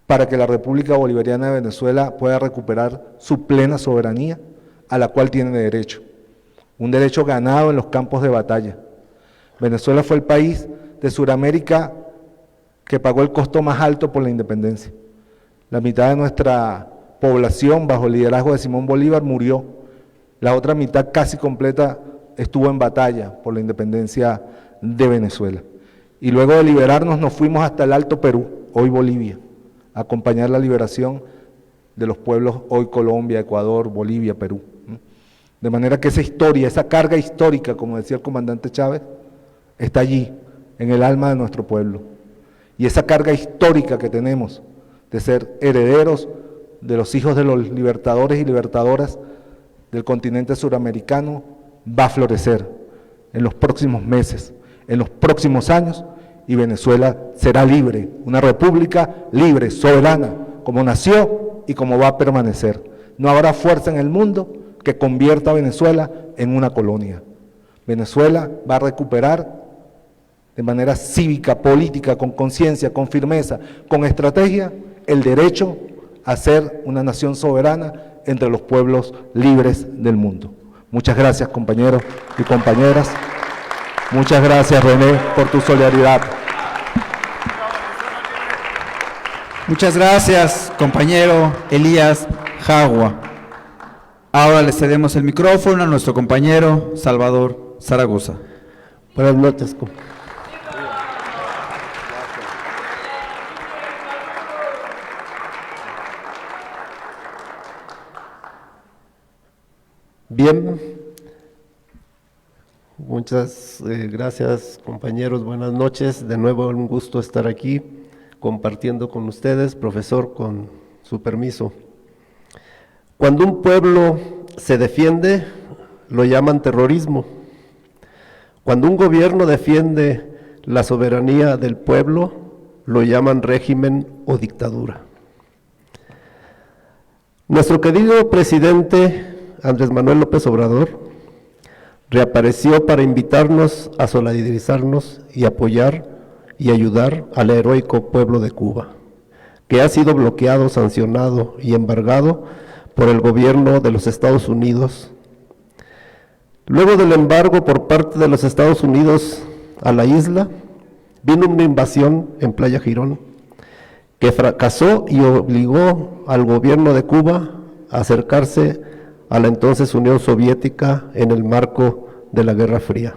para que la República Bolivariana de Venezuela pueda recuperar su plena soberanía a la cual tiene derecho, un derecho ganado en los campos de batalla. Venezuela fue el país de Sudamérica que pagó el costo más alto por la independencia. La mitad de nuestra población, bajo el liderazgo de Simón Bolívar, murió. La otra mitad casi completa estuvo en batalla por la independencia de Venezuela. Y luego de liberarnos nos fuimos hasta el Alto Perú, hoy Bolivia, a acompañar la liberación de los pueblos hoy Colombia, Ecuador, Bolivia, Perú. De manera que esa historia, esa carga histórica, como decía el comandante Chávez, está allí, en el alma de nuestro pueblo. Y esa carga histórica que tenemos de ser herederos de los hijos de los libertadores y libertadoras del continente suramericano va a florecer en los próximos meses, en los próximos años, y Venezuela será libre, una república libre, soberana, como nació y como va a permanecer. No habrá fuerza en el mundo que convierta a Venezuela en una colonia. Venezuela va a recuperar de manera cívica, política, con conciencia, con firmeza, con estrategia, el derecho a ser una nación soberana entre los pueblos libres del mundo. Muchas gracias, compañeros y compañeras. Muchas gracias, René, por tu solidaridad. Muchas gracias, compañero Elías Jagua. Ahora le cedemos el micrófono a nuestro compañero Salvador Zaragoza. Buenas noches. Bien, muchas gracias, compañeros, buenas noches. De nuevo un gusto estar aquí compartiendo con ustedes, profesor, con su permiso. Cuando un pueblo se defiende, lo llaman terrorismo. Cuando un gobierno defiende la soberanía del pueblo, lo llaman régimen o dictadura. Nuestro querido presidente Andrés Manuel López Obrador reapareció para invitarnos a solidarizarnos y apoyar y ayudar al heroico pueblo de Cuba, que ha sido bloqueado, sancionado y embargado por el gobierno de los Estados Unidos. Luego del embargo por parte de los Estados Unidos a la isla, vino una invasión en Playa Girón, que fracasó y obligó al gobierno de Cuba a acercarse a la entonces Unión Soviética en el marco de la Guerra Fría.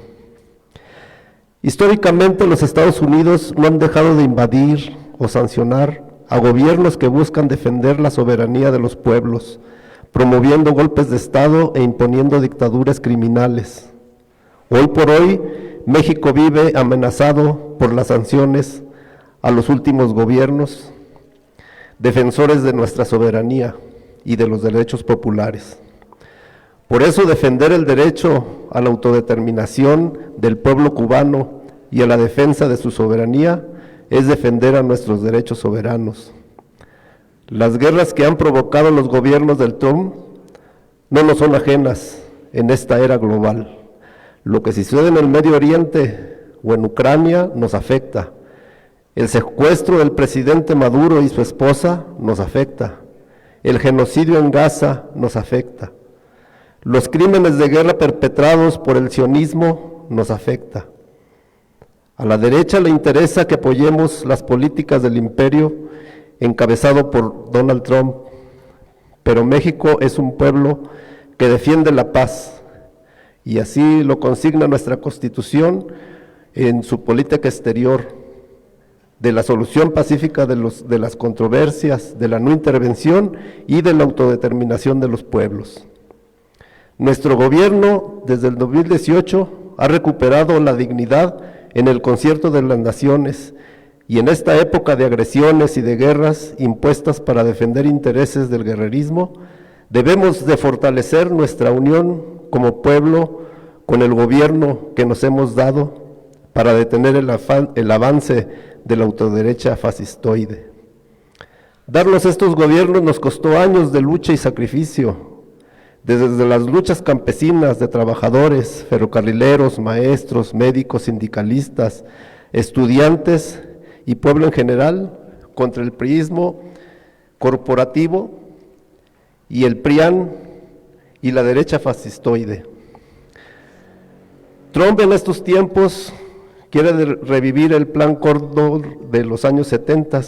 Históricamente, los Estados Unidos no han dejado de invadir o sancionar a gobiernos que buscan defender la soberanía de los pueblos, promoviendo golpes de Estado e imponiendo dictaduras criminales. Hoy por hoy, México vive amenazado por las sanciones a los últimos gobiernos, defensores de nuestra soberanía y de los derechos populares. Por eso, defender el derecho a la autodeterminación del pueblo cubano y a la defensa de su soberanía es defender a nuestros derechos soberanos. Las guerras que han provocado los gobiernos del Trump no nos son ajenas en esta era global. Lo que sucede en el Medio Oriente o en Ucrania nos afecta. El secuestro del presidente Maduro y su esposa nos afecta. El genocidio en Gaza nos afecta. Los crímenes de guerra perpetrados por el sionismo nos afecta. A la derecha le interesa que apoyemos las políticas del imperio encabezado por Donald Trump, pero México es un pueblo que defiende la paz, y así lo consigna nuestra Constitución en su política exterior, de la solución pacífica de las controversias, de la no intervención y de la autodeterminación de los pueblos. Nuestro gobierno, desde el 2018, ha recuperado la dignidad en el concierto de las naciones, y en esta época de agresiones y de guerras impuestas para defender intereses del guerrerismo, debemos de fortalecer nuestra unión como pueblo con el gobierno que nos hemos dado para detener el avance de la autoderecha fascistoide. Darnos estos gobiernos nos costó años de lucha y sacrificio, desde las luchas campesinas de trabajadores, ferrocarrileros, maestros, médicos, sindicalistas, estudiantes y pueblo en general, contra el priismo corporativo y el PRIAN y la derecha fascistoide. Trump en estos tiempos quiere revivir el Plan Cóndor de los años 70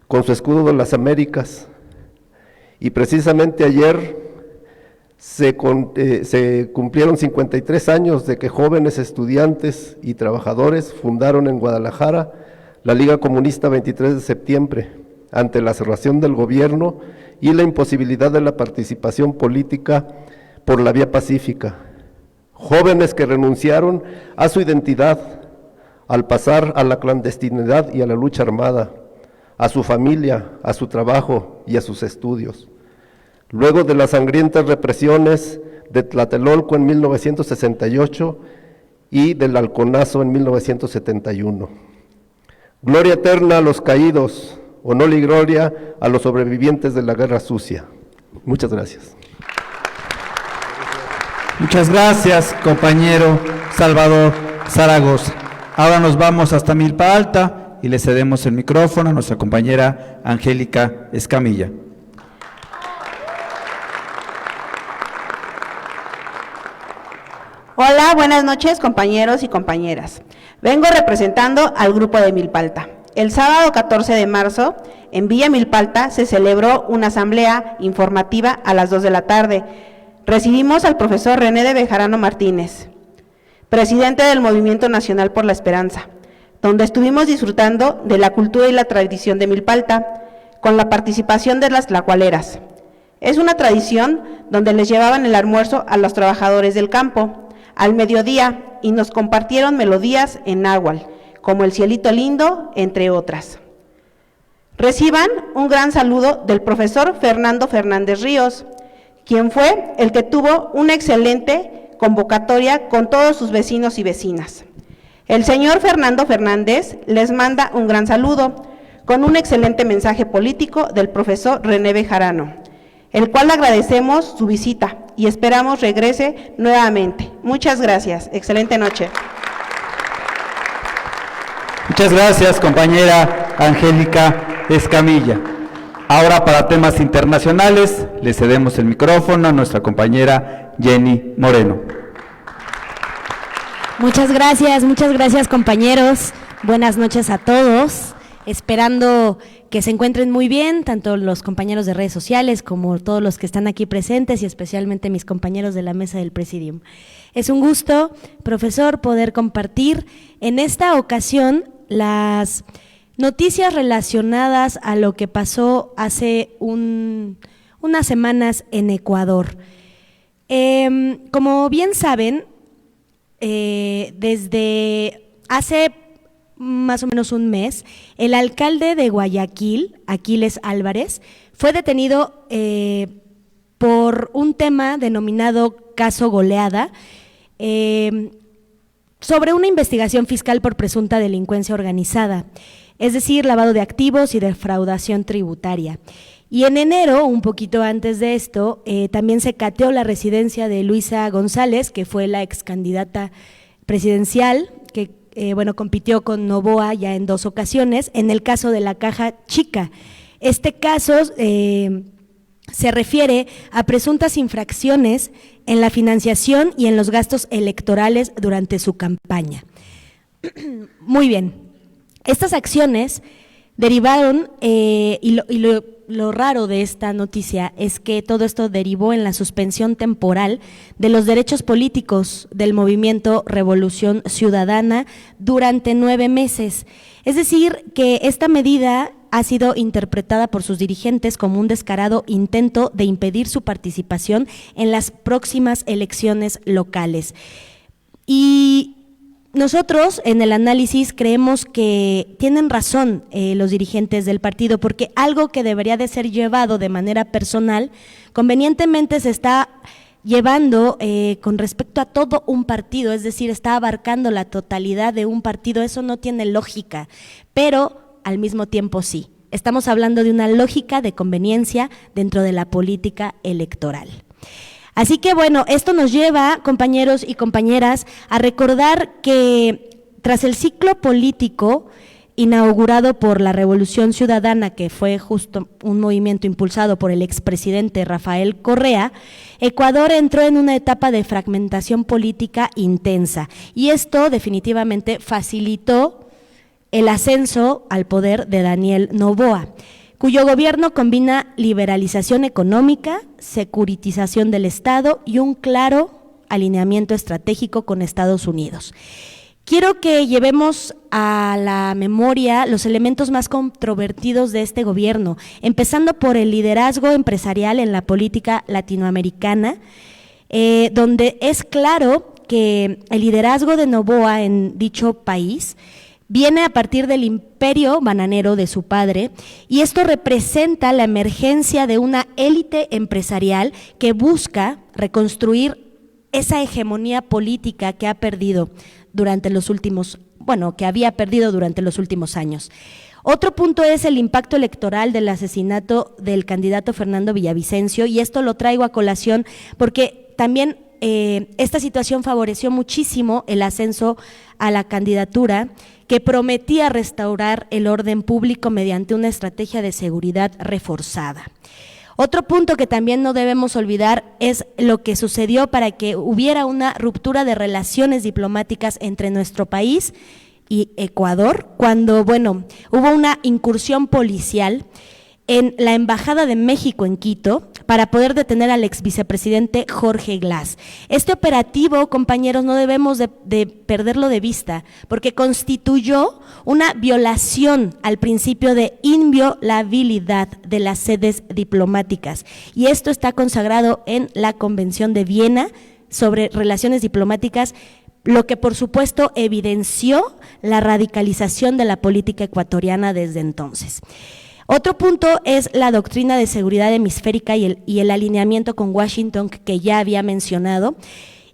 con su escudo de las Américas, y precisamente ayer se cumplieron 53 años de que jóvenes estudiantes y trabajadores fundaron en Guadalajara la Liga Comunista 23 de septiembre, ante la cerración del gobierno y la imposibilidad de la participación política por la vía pacífica. Jóvenes que renunciaron a su identidad al pasar a la clandestinidad y a la lucha armada, a su familia, a su trabajo y a sus estudios. Luego de las sangrientas represiones de Tlatelolco en 1968 y del Halconazo en 1971. Gloria eterna a los caídos, honor y gloria a los sobrevivientes de la Guerra Sucia. Muchas gracias. Muchas gracias, compañero Salvador Zaragoza. Ahora nos vamos hasta Milpa Alta y le cedemos el micrófono a nuestra compañera Angélica Escamilla. Hola, buenas noches, compañeros y compañeras. Vengo representando al grupo de Milpalta. El sábado 14 de marzo, en Villa Milpalta, se celebró una asamblea informativa a las 2 de la tarde. Recibimos al profesor René de Bejarano Martínez, presidente del Movimiento Nacional por la Esperanza, donde estuvimos disfrutando de la cultura y la tradición de Milpalta, con la participación de las tlacualeras. Es una tradición donde les llevaban el almuerzo a los trabajadores del campo al mediodía y nos compartieron melodías en náhuatl, como El Cielito Lindo, entre otras. Reciban un gran saludo del profesor Fernando Fernández Ríos, quien fue el que tuvo una excelente convocatoria con todos sus vecinos y vecinas. El señor Fernando Fernández les manda un gran saludo con un excelente mensaje político del profesor René Bejarano, el cual agradecemos su visita y esperamos regrese nuevamente. Muchas gracias. Excelente noche. Muchas gracias, compañera Angélica Escamilla. Ahora, para temas internacionales, le cedemos el micrófono a nuestra compañera Jenny Moreno. Muchas gracias, compañeros. Buenas noches a todos. Esperando que se encuentren muy bien, tanto los compañeros de redes sociales como todos los que están aquí presentes y especialmente mis compañeros de la mesa del Presidium. Es un gusto, profesor, poder compartir en esta ocasión las noticias relacionadas a lo que pasó hace unas semanas en Ecuador. Como bien saben, desde hace más o menos un mes, el alcalde de Guayaquil, Aquiles Álvarez, fue detenido por un tema denominado caso Goleada, sobre una investigación fiscal por presunta delincuencia organizada, es decir, lavado de activos y defraudación tributaria. Y en enero, un poquito antes de esto, también se cateó la residencia de Luisa González, que fue la ex candidata presidencial, que compitió con Noboa ya en 2 ocasiones, en el caso de la Caja Chica. Este caso se refiere a presuntas infracciones en la financiación y en los gastos electorales durante su campaña. Muy bien, estas acciones derivaron, lo raro de esta noticia es que todo esto derivó en la suspensión temporal de los derechos políticos del movimiento Revolución Ciudadana durante 9 meses. Es decir, que esta medida ha sido interpretada por sus dirigentes como un descarado intento de impedir su participación en las próximas elecciones locales. Y nosotros en el análisis creemos que tienen razón los dirigentes del partido, porque algo que debería de ser llevado de manera personal, convenientemente se está llevando con respecto a todo un partido, es decir, está abarcando la totalidad de un partido. Eso no tiene lógica, pero al mismo tiempo sí. Estamos hablando de una lógica de conveniencia dentro de la política electoral. Así que bueno, esto nos lleva, compañeros y compañeras, a recordar que tras el ciclo político inaugurado por la Revolución Ciudadana, que fue justo un movimiento impulsado por el expresidente Rafael Correa, Ecuador entró en una etapa de fragmentación política intensa, y esto definitivamente facilitó el ascenso al poder de Daniel Noboa, cuyo gobierno combina liberalización económica, securitización del Estado y un claro alineamiento estratégico con Estados Unidos. Quiero que llevemos a la memoria los elementos más controvertidos de este gobierno, empezando por el liderazgo empresarial en la política latinoamericana, donde es claro que el liderazgo de Noboa en dicho país viene a partir del imperio bananero de su padre, y esto representa la emergencia de una élite empresarial que busca reconstruir esa hegemonía política que ha perdido durante los últimos, que había perdido durante los últimos años. Otro punto es el impacto electoral del asesinato del candidato Fernando Villavicencio, y esto lo traigo a colación porque también esta situación favoreció muchísimo el ascenso a la candidatura que prometía restaurar el orden público mediante una estrategia de seguridad reforzada. Otro punto que también no debemos olvidar es lo que sucedió para que hubiera una ruptura de relaciones diplomáticas entre nuestro país y Ecuador, cuando, hubo una incursión policial en la Embajada de México en Quito para poder detener al ex vicepresidente Jorge Glass. Este operativo, compañeros, no debemos de perderlo de vista, porque constituyó una violación al principio de inviolabilidad de las sedes diplomáticas, y esto está consagrado en la Convención de Viena sobre Relaciones Diplomáticas, lo que por supuesto evidenció la radicalización de la política ecuatoriana desde entonces. Otro punto es la doctrina de seguridad hemisférica y el alineamiento con Washington que ya había mencionado,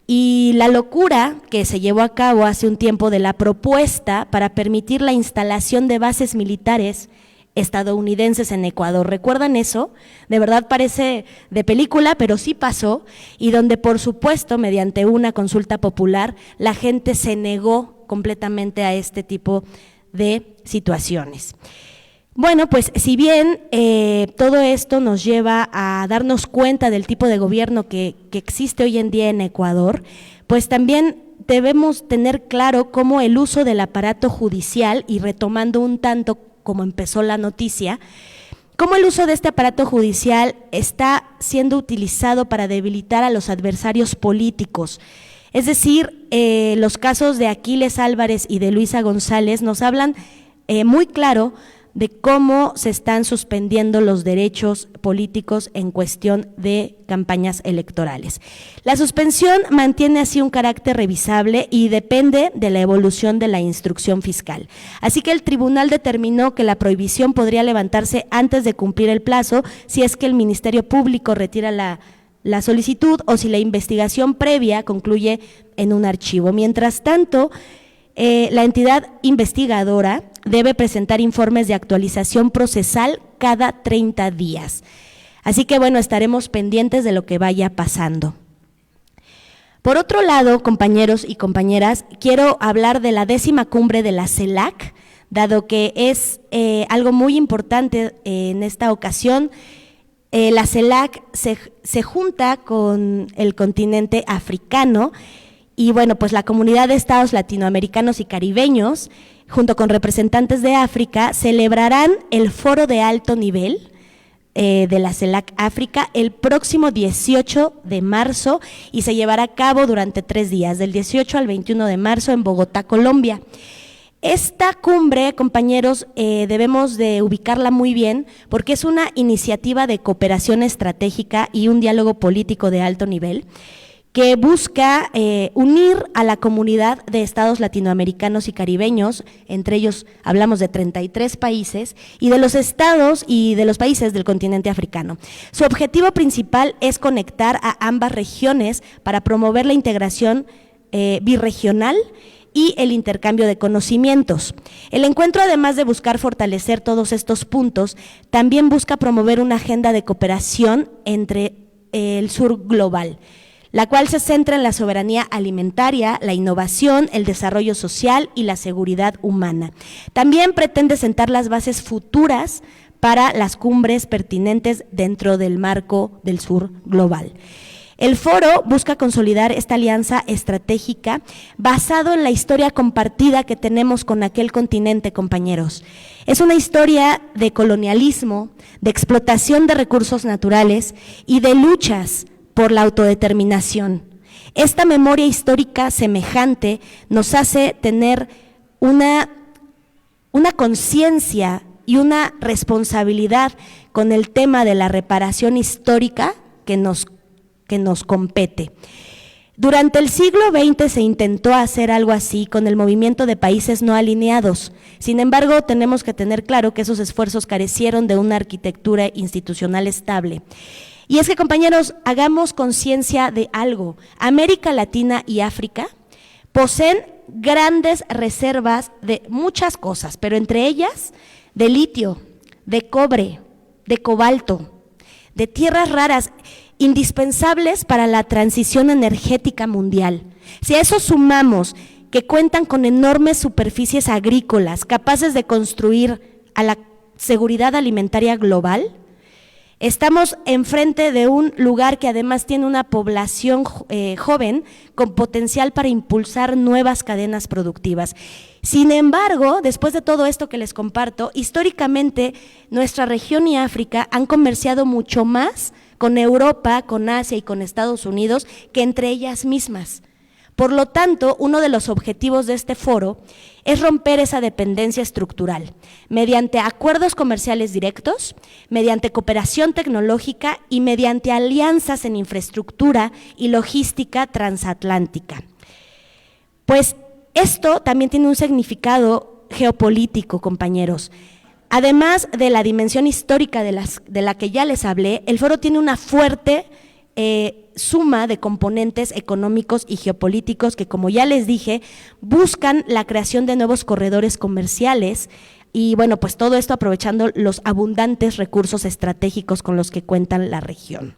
y la locura que se llevó a cabo hace un tiempo de la propuesta para permitir la instalación de bases militares estadounidenses en Ecuador. ¿Recuerdan eso? De verdad parece de película, pero sí pasó, y donde por supuesto mediante una consulta popular la gente se negó completamente a este tipo de situaciones. Bueno, pues si bien todo esto nos lleva a darnos cuenta del tipo de gobierno que existe hoy en día en Ecuador, pues también debemos tener claro cómo el uso del aparato judicial, y retomando un tanto como empezó la noticia, cómo el uso de este aparato judicial está siendo utilizado para debilitar a los adversarios políticos. Es decir, los casos de Aquiles Álvarez y de Luisa González nos hablan muy claro de cómo se están suspendiendo los derechos políticos en cuestión de campañas electorales. La suspensión mantiene así un carácter revisable y depende de la evolución de la instrucción fiscal. Así que el tribunal determinó que la prohibición podría levantarse antes de cumplir el plazo si es que el Ministerio Público retira la solicitud o si la investigación previa concluye en un archivo. Mientras tanto, la entidad investigadora debe presentar informes de actualización procesal cada 30 días. Así que estaremos pendientes de lo que vaya pasando. Por otro lado, compañeros y compañeras, quiero hablar de la 10ª cumbre de la CELAC, dado que es algo muy importante en esta ocasión. La CELAC se junta con el continente africano, y pues la comunidad de estados latinoamericanos y caribeños, junto con representantes de África, celebrarán el foro de alto nivel de la CELAC África el próximo 18 de marzo y se llevará a cabo durante 3 días, del 18 al 21 de marzo en Bogotá, Colombia. Esta cumbre, compañeros, debemos de ubicarla muy bien porque es una iniciativa de cooperación estratégica y un diálogo político de alto nivel que busca unir a la comunidad de estados latinoamericanos y caribeños, entre ellos hablamos de 33 países, y de los estados y de los países del continente africano. Su objetivo principal es conectar a ambas regiones para promover la integración birregional y el intercambio de conocimientos. El encuentro, además de buscar fortalecer todos estos puntos, también busca promover una agenda de cooperación entre el sur global, la cual se centra en la soberanía alimentaria, la innovación, el desarrollo social y la seguridad humana. También pretende sentar las bases futuras para las cumbres pertinentes dentro del marco del sur global. El foro busca consolidar esta alianza estratégica basado en la historia compartida que tenemos con aquel continente, compañeros. Es una historia de colonialismo, de explotación de recursos naturales y de luchas por la autodeterminación. Esta memoria histórica semejante nos hace tener una conciencia y una responsabilidad con el tema de la reparación histórica que nos compete. Durante el siglo XX se intentó hacer algo así con el movimiento de países no alineados. Sin embargo, tenemos que tener claro que esos esfuerzos carecieron de una arquitectura institucional estable. Y es que, compañeros, hagamos conciencia de algo. América Latina y África poseen grandes reservas de muchas cosas, pero entre ellas de litio, de cobre, de cobalto, de tierras raras. indispensables para la transición energética mundial. Si a eso sumamos que cuentan con enormes superficies agrícolas capaces de construir a la seguridad alimentaria global, estamos enfrente de un lugar que además tiene una población joven con potencial para impulsar nuevas cadenas productivas. Sin embargo, después de todo esto que les comparto, históricamente nuestra región y África han comerciado mucho más con Europa, con Asia y con Estados Unidos que entre ellas mismas. Por lo tanto, uno de los objetivos de este foro es romper esa dependencia estructural mediante acuerdos comerciales directos, mediante cooperación tecnológica y mediante alianzas en infraestructura y logística transatlántica. Pues esto también tiene un significado geopolítico, compañeros. Además de la dimensión histórica de la que ya les hablé, el foro tiene una fuerte suma de componentes económicos y geopolíticos que, como ya les dije, buscan la creación de nuevos corredores comerciales y, bueno, pues todo esto aprovechando los abundantes recursos estratégicos con los que cuenta la región.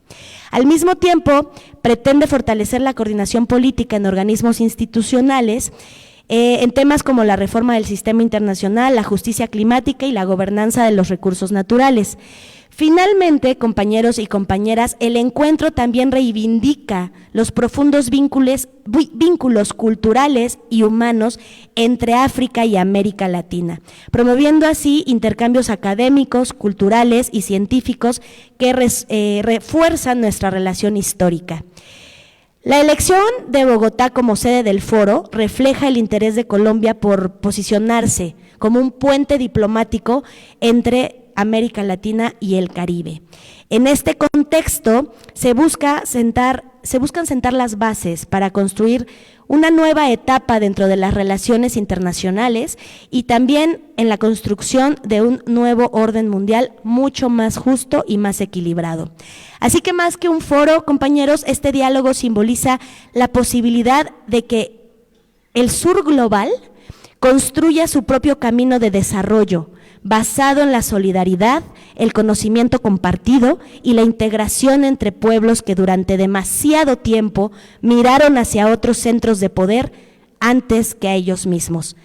Al mismo tiempo, pretende fortalecer la coordinación política en organismos institucionales en temas como la reforma del sistema internacional, la justicia climática y la gobernanza de los recursos naturales. Finalmente, compañeros y compañeras, el encuentro también reivindica los profundos vínculos culturales y humanos entre África y América Latina, promoviendo así intercambios académicos, culturales y científicos que refuerzan nuestra relación histórica. La elección de Bogotá como sede del foro refleja el interés de Colombia por posicionarse como un puente diplomático entre América Latina y el Caribe. En este contexto se buscan sentar las bases para construir una nueva etapa dentro de las relaciones internacionales y también en la construcción de un nuevo orden mundial mucho más justo y más equilibrado. Así que más que un foro, compañeros, este diálogo simboliza la posibilidad de que el sur global construya su propio camino de desarrollo, basado en la solidaridad, el conocimiento compartido y la integración entre pueblos que durante demasiado tiempo miraron hacia otros centros de poder antes que a ellos mismos.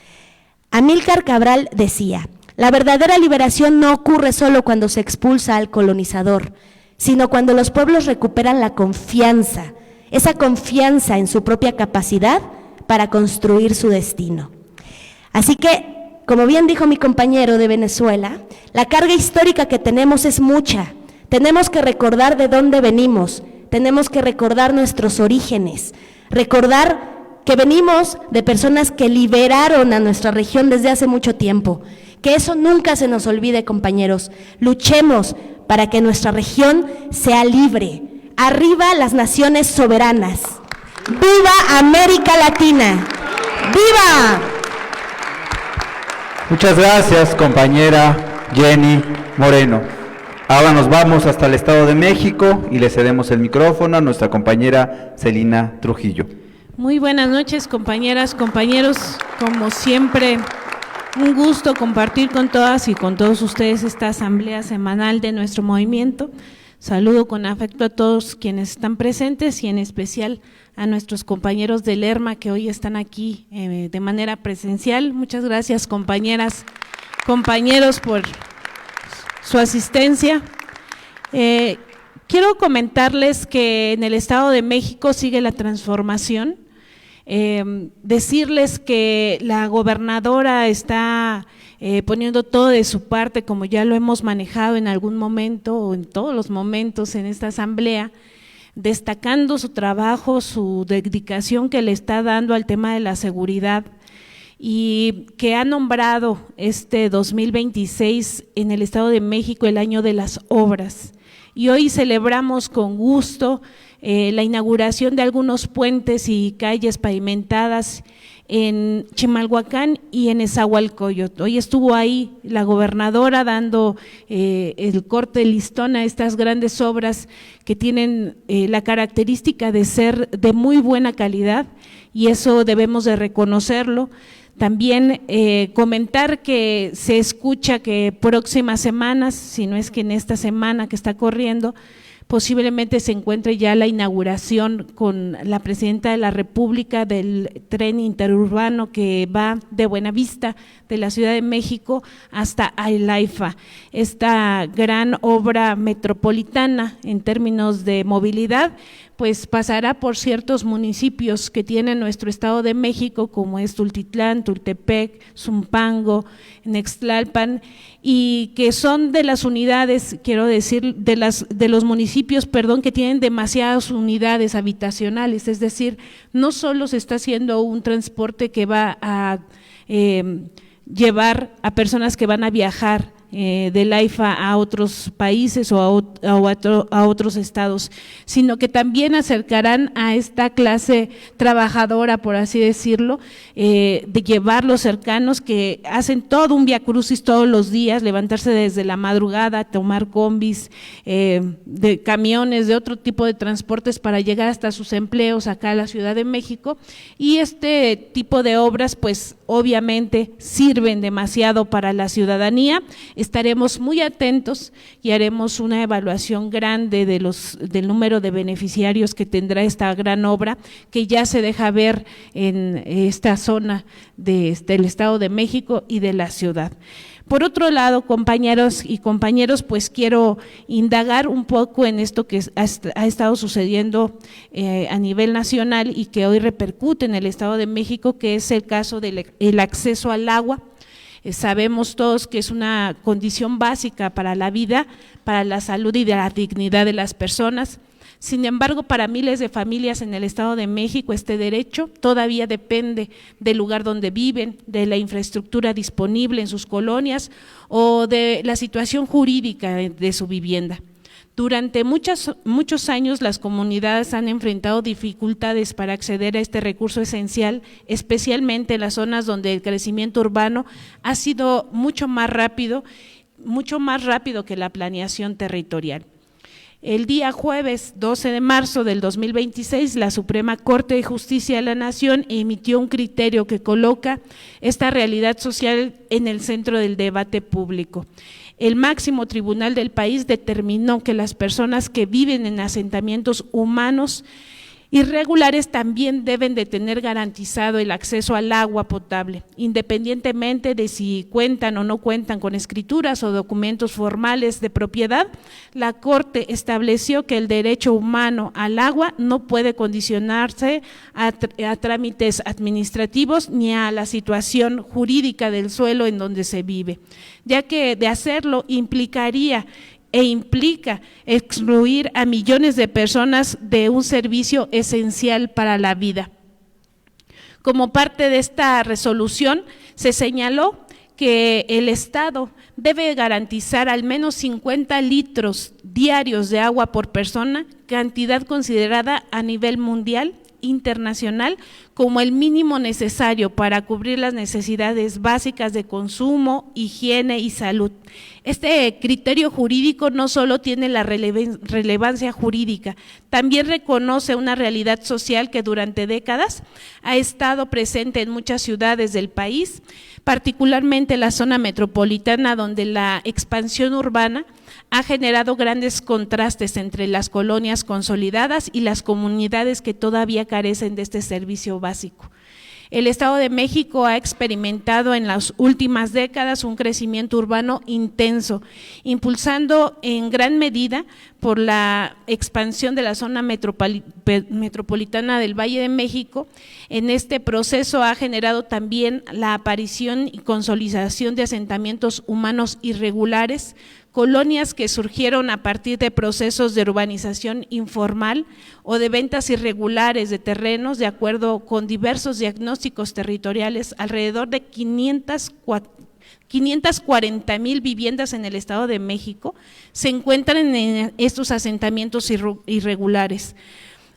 Amílcar Cabral decía: la verdadera liberación no ocurre solo cuando se expulsa al colonizador, sino cuando los pueblos recuperan la confianza, esa confianza en su propia capacidad para construir su destino. Así que, como bien dijo mi compañero de Venezuela, la carga histórica que tenemos es mucha. Tenemos que recordar de dónde venimos, tenemos que recordar nuestros orígenes, recordar que venimos de personas que liberaron a nuestra región desde hace mucho tiempo. Que eso nunca se nos olvide, compañeros. Luchemos para que nuestra región sea libre. Arriba las naciones soberanas. ¡Viva América Latina! ¡Viva! Muchas gracias, compañera Jenny Moreno. Ahora nos vamos hasta el Estado de México y le cedemos el micrófono a nuestra compañera Celina Trujillo. Muy buenas noches, compañeras, compañeros. Como siempre, un gusto compartir con todas y con todos ustedes esta asamblea semanal de nuestro movimiento. Saludo con afecto a todos quienes están presentes y en especial a nuestros compañeros del ERMA que hoy están aquí de manera presencial. Muchas gracias, compañeras, compañeros, por su asistencia. Quiero comentarles que en el Estado de México sigue la transformación. Decirles que la gobernadora está poniendo todo de su parte, como ya lo hemos manejado en algún momento o en todos los momentos en esta asamblea, destacando su trabajo, su dedicación que le está dando al tema de la seguridad y que ha nombrado este 2026 en el Estado de México el año de las obras. Y hoy celebramos con gusto la inauguración de algunos puentes y calles pavimentadas en Chimalhuacán y en Nezahualcóyotl. Hoy estuvo ahí la gobernadora dando el corte de listón a estas grandes obras que tienen la característica de ser de muy buena calidad y eso debemos de reconocerlo. También comentar que se escucha que próximas semanas, si no es que en esta semana que está corriendo, posiblemente se encuentre ya la inauguración con la Presidenta de la República del tren interurbano que va de Buenavista, de la Ciudad de México, hasta el AIFA, esta gran obra metropolitana en términos de movilidad, pues pasará por ciertos municipios que tiene nuestro Estado de México, como es Tultitlán, Tultepec, Zumpango, Nextlalpan, y que son de las unidades, quiero decir, de los municipios, que tienen demasiadas unidades habitacionales, es decir, no solo se está haciendo un transporte que va a llevar a personas que van a viajar del AIFA a otros países o a otros estados, sino que también acercarán a esta clase trabajadora, por así decirlo, de llevar los cercanos que hacen todo un viacrucis todos los días, levantarse desde la madrugada, tomar combis, de camiones, de otro tipo de transportes para llegar hasta sus empleos acá a la Ciudad de México, y este tipo de obras pues obviamente sirven demasiado para la ciudadanía. Estaremos muy atentos y haremos una evaluación grande del número de beneficiarios que tendrá esta gran obra, que ya se deja ver en esta zona del Estado de México y de la ciudad. Por otro lado, compañeros y compañeros, pues quiero indagar un poco en esto que ha estado sucediendo a nivel nacional y que hoy repercute en el Estado de México, que es el caso del acceso al agua. Sabemos todos que es una condición básica para la vida, para la salud y de la dignidad de las personas. Sin embargo, para miles de familias en el Estado de México, este derecho todavía depende del lugar donde viven, de la infraestructura disponible en sus colonias o de la situación jurídica de su vivienda. Durante muchos años las comunidades han enfrentado dificultades para acceder a este recurso esencial, especialmente en las zonas donde el crecimiento urbano ha sido mucho más rápido que la planeación territorial. El día jueves 12 de marzo del 2026, la Suprema Corte de Justicia de la Nación emitió un criterio que coloca esta realidad social en el centro del debate público. El máximo tribunal del país determinó que las personas que viven en asentamientos humanos irregulares también deben de tener garantizado el acceso al agua potable, independientemente de si cuentan o no cuentan con escrituras o documentos formales de propiedad. La Corte estableció que el derecho humano al agua no puede condicionarse a trámites administrativos ni a la situación jurídica del suelo en donde se vive, ya que de hacerlo implica excluir a millones de personas de un servicio esencial para la vida. Como parte de esta resolución, se señaló que el Estado debe garantizar al menos 50 litros diarios de agua por persona, cantidad considerada a nivel mundial, internacional, como el mínimo necesario para cubrir las necesidades básicas de consumo, higiene y salud. Este criterio jurídico no solo tiene la relevancia jurídica, también reconoce una realidad social que durante décadas ha estado presente en muchas ciudades del país, particularmente la zona metropolitana, donde la expansión urbana ha generado grandes contrastes entre las colonias consolidadas y las comunidades que todavía carecen de este servicio básico. El Estado de México ha experimentado en las últimas décadas un crecimiento urbano intenso, impulsando en gran medida por la expansión de la zona metropolitana del Valle de México. En este proceso ha generado también la aparición y consolidación de asentamientos humanos irregulares, colonias que surgieron a partir de procesos de urbanización informal o de ventas irregulares de terrenos. De acuerdo con diversos diagnósticos territoriales, alrededor de 540,000 viviendas en el Estado de México se encuentran en estos asentamientos irregulares.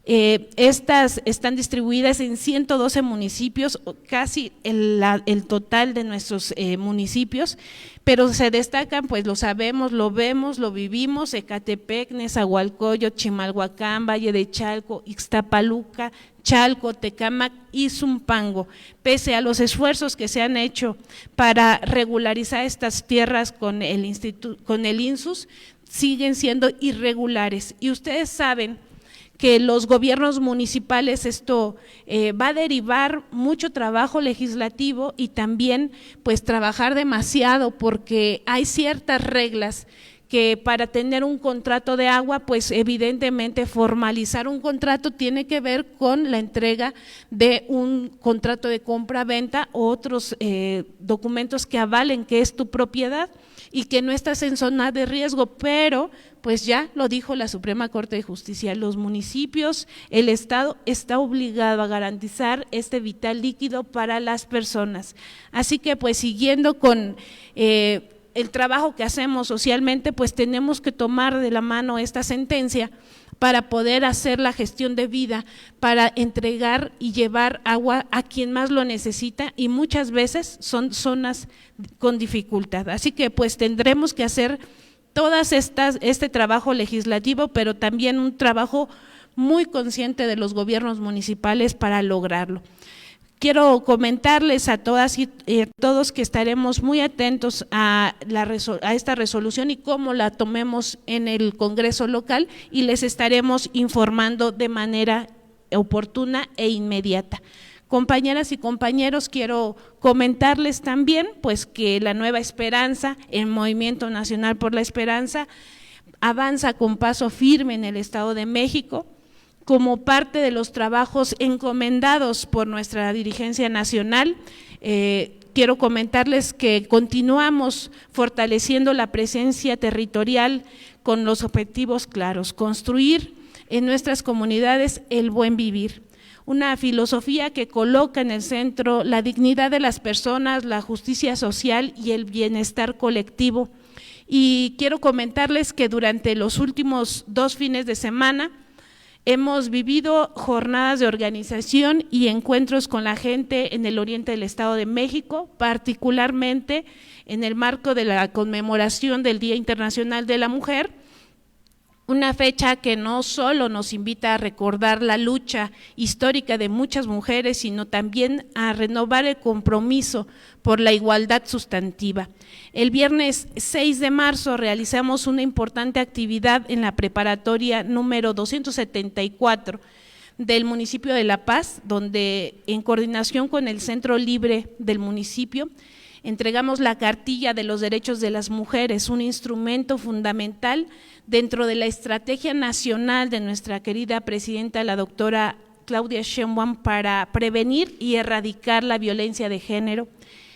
Estas están distribuidas en 112 municipios, casi el total de nuestros municipios, pero se destacan, pues lo sabemos, lo vemos, lo vivimos: Ecatepec, Nezahualcóyotl, Chimalhuacán, Valle de Chalco, Ixtapaluca, Chalco, Tecámac y Zumpango. Pese a los esfuerzos que se han hecho para regularizar estas tierras con el INSUS, siguen siendo irregulares. Y ustedes saben que los gobiernos municipales esto va a derivar mucho trabajo legislativo y también pues trabajar demasiado, porque hay ciertas reglas que para tener un contrato de agua, pues evidentemente formalizar un contrato tiene que ver con la entrega de un contrato de compra-venta o otros documentos que avalen que es tu propiedad y que no estás en zona de riesgo, pero pues ya lo dijo la Suprema Corte de Justicia, los municipios, el Estado está obligado a garantizar este vital líquido para las personas. Así que pues siguiendo con el trabajo que hacemos socialmente, pues tenemos que tomar de la mano esta sentencia para poder hacer la gestión de vida, para entregar y llevar agua a quien más lo necesita, y muchas veces son zonas con dificultad. Así que pues tendremos que hacer este trabajo legislativo, pero también un trabajo muy consciente de los gobiernos municipales para lograrlo. Quiero comentarles a todas y todos que estaremos muy atentos a esta resolución y cómo la tomemos en el Congreso local, y les estaremos informando de manera oportuna e inmediata. Compañeras y compañeros, quiero comentarles también pues que la Nueva Esperanza, el Movimiento Nacional por la Esperanza, avanza con paso firme en el Estado de México, como parte de los trabajos encomendados por nuestra dirigencia nacional. Quiero comentarles que continuamos fortaleciendo la presencia territorial con los objetivos claros: construir en nuestras comunidades el buen vivir, una filosofía que coloca en el centro la dignidad de las personas, la justicia social y el bienestar colectivo. Y quiero comentarles que durante los últimos 2 fines de semana hemos vivido jornadas de organización y encuentros con la gente en el oriente del Estado de México, particularmente en el marco de la conmemoración del Día Internacional de la Mujer, una fecha que no solo nos invita a recordar la lucha histórica de muchas mujeres, sino también a renovar el compromiso por la igualdad sustantiva. El viernes 6 de marzo realizamos una importante actividad en la preparatoria número 274 del municipio de La Paz, donde en coordinación con el Centro Libre del municipio entregamos la cartilla de los derechos de las mujeres, un instrumento fundamental dentro de la estrategia nacional de nuestra querida presidenta, la doctora Claudia Sheinbaum, para prevenir y erradicar la violencia de género.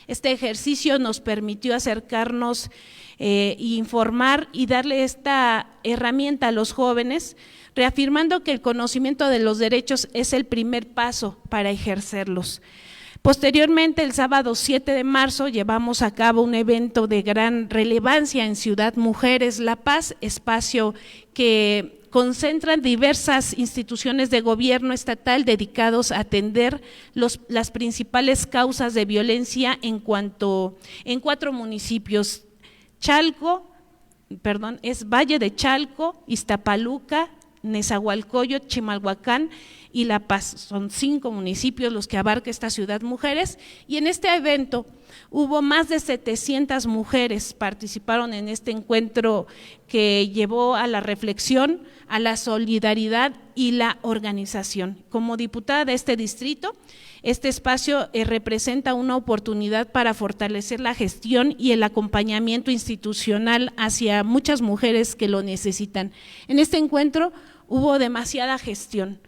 Este ejercicio nos permitió acercarnos, informar y darle esta herramienta a los jóvenes, reafirmando que el conocimiento de los derechos es el primer paso para ejercerlos. Posteriormente, el sábado 7 de marzo, llevamos a cabo un evento de gran relevancia en Ciudad Mujeres La Paz, espacio que concentran diversas instituciones de gobierno estatal dedicados a atender las principales causas de violencia en 4 municipios: es Valle de Chalco, Iztapaluca, Nezahualcóyotl, Chimalhuacán y La Paz. Son 5 municipios los que abarca esta Ciudad Mujeres, y en este evento hubo más de 700 mujeres, participaron en este encuentro que llevó a la reflexión, a la solidaridad y la organización. Como diputada de este distrito, este espacio representa una oportunidad para fortalecer la gestión y el acompañamiento institucional hacia muchas mujeres que lo necesitan. En este encuentro hubo demasiada gestión.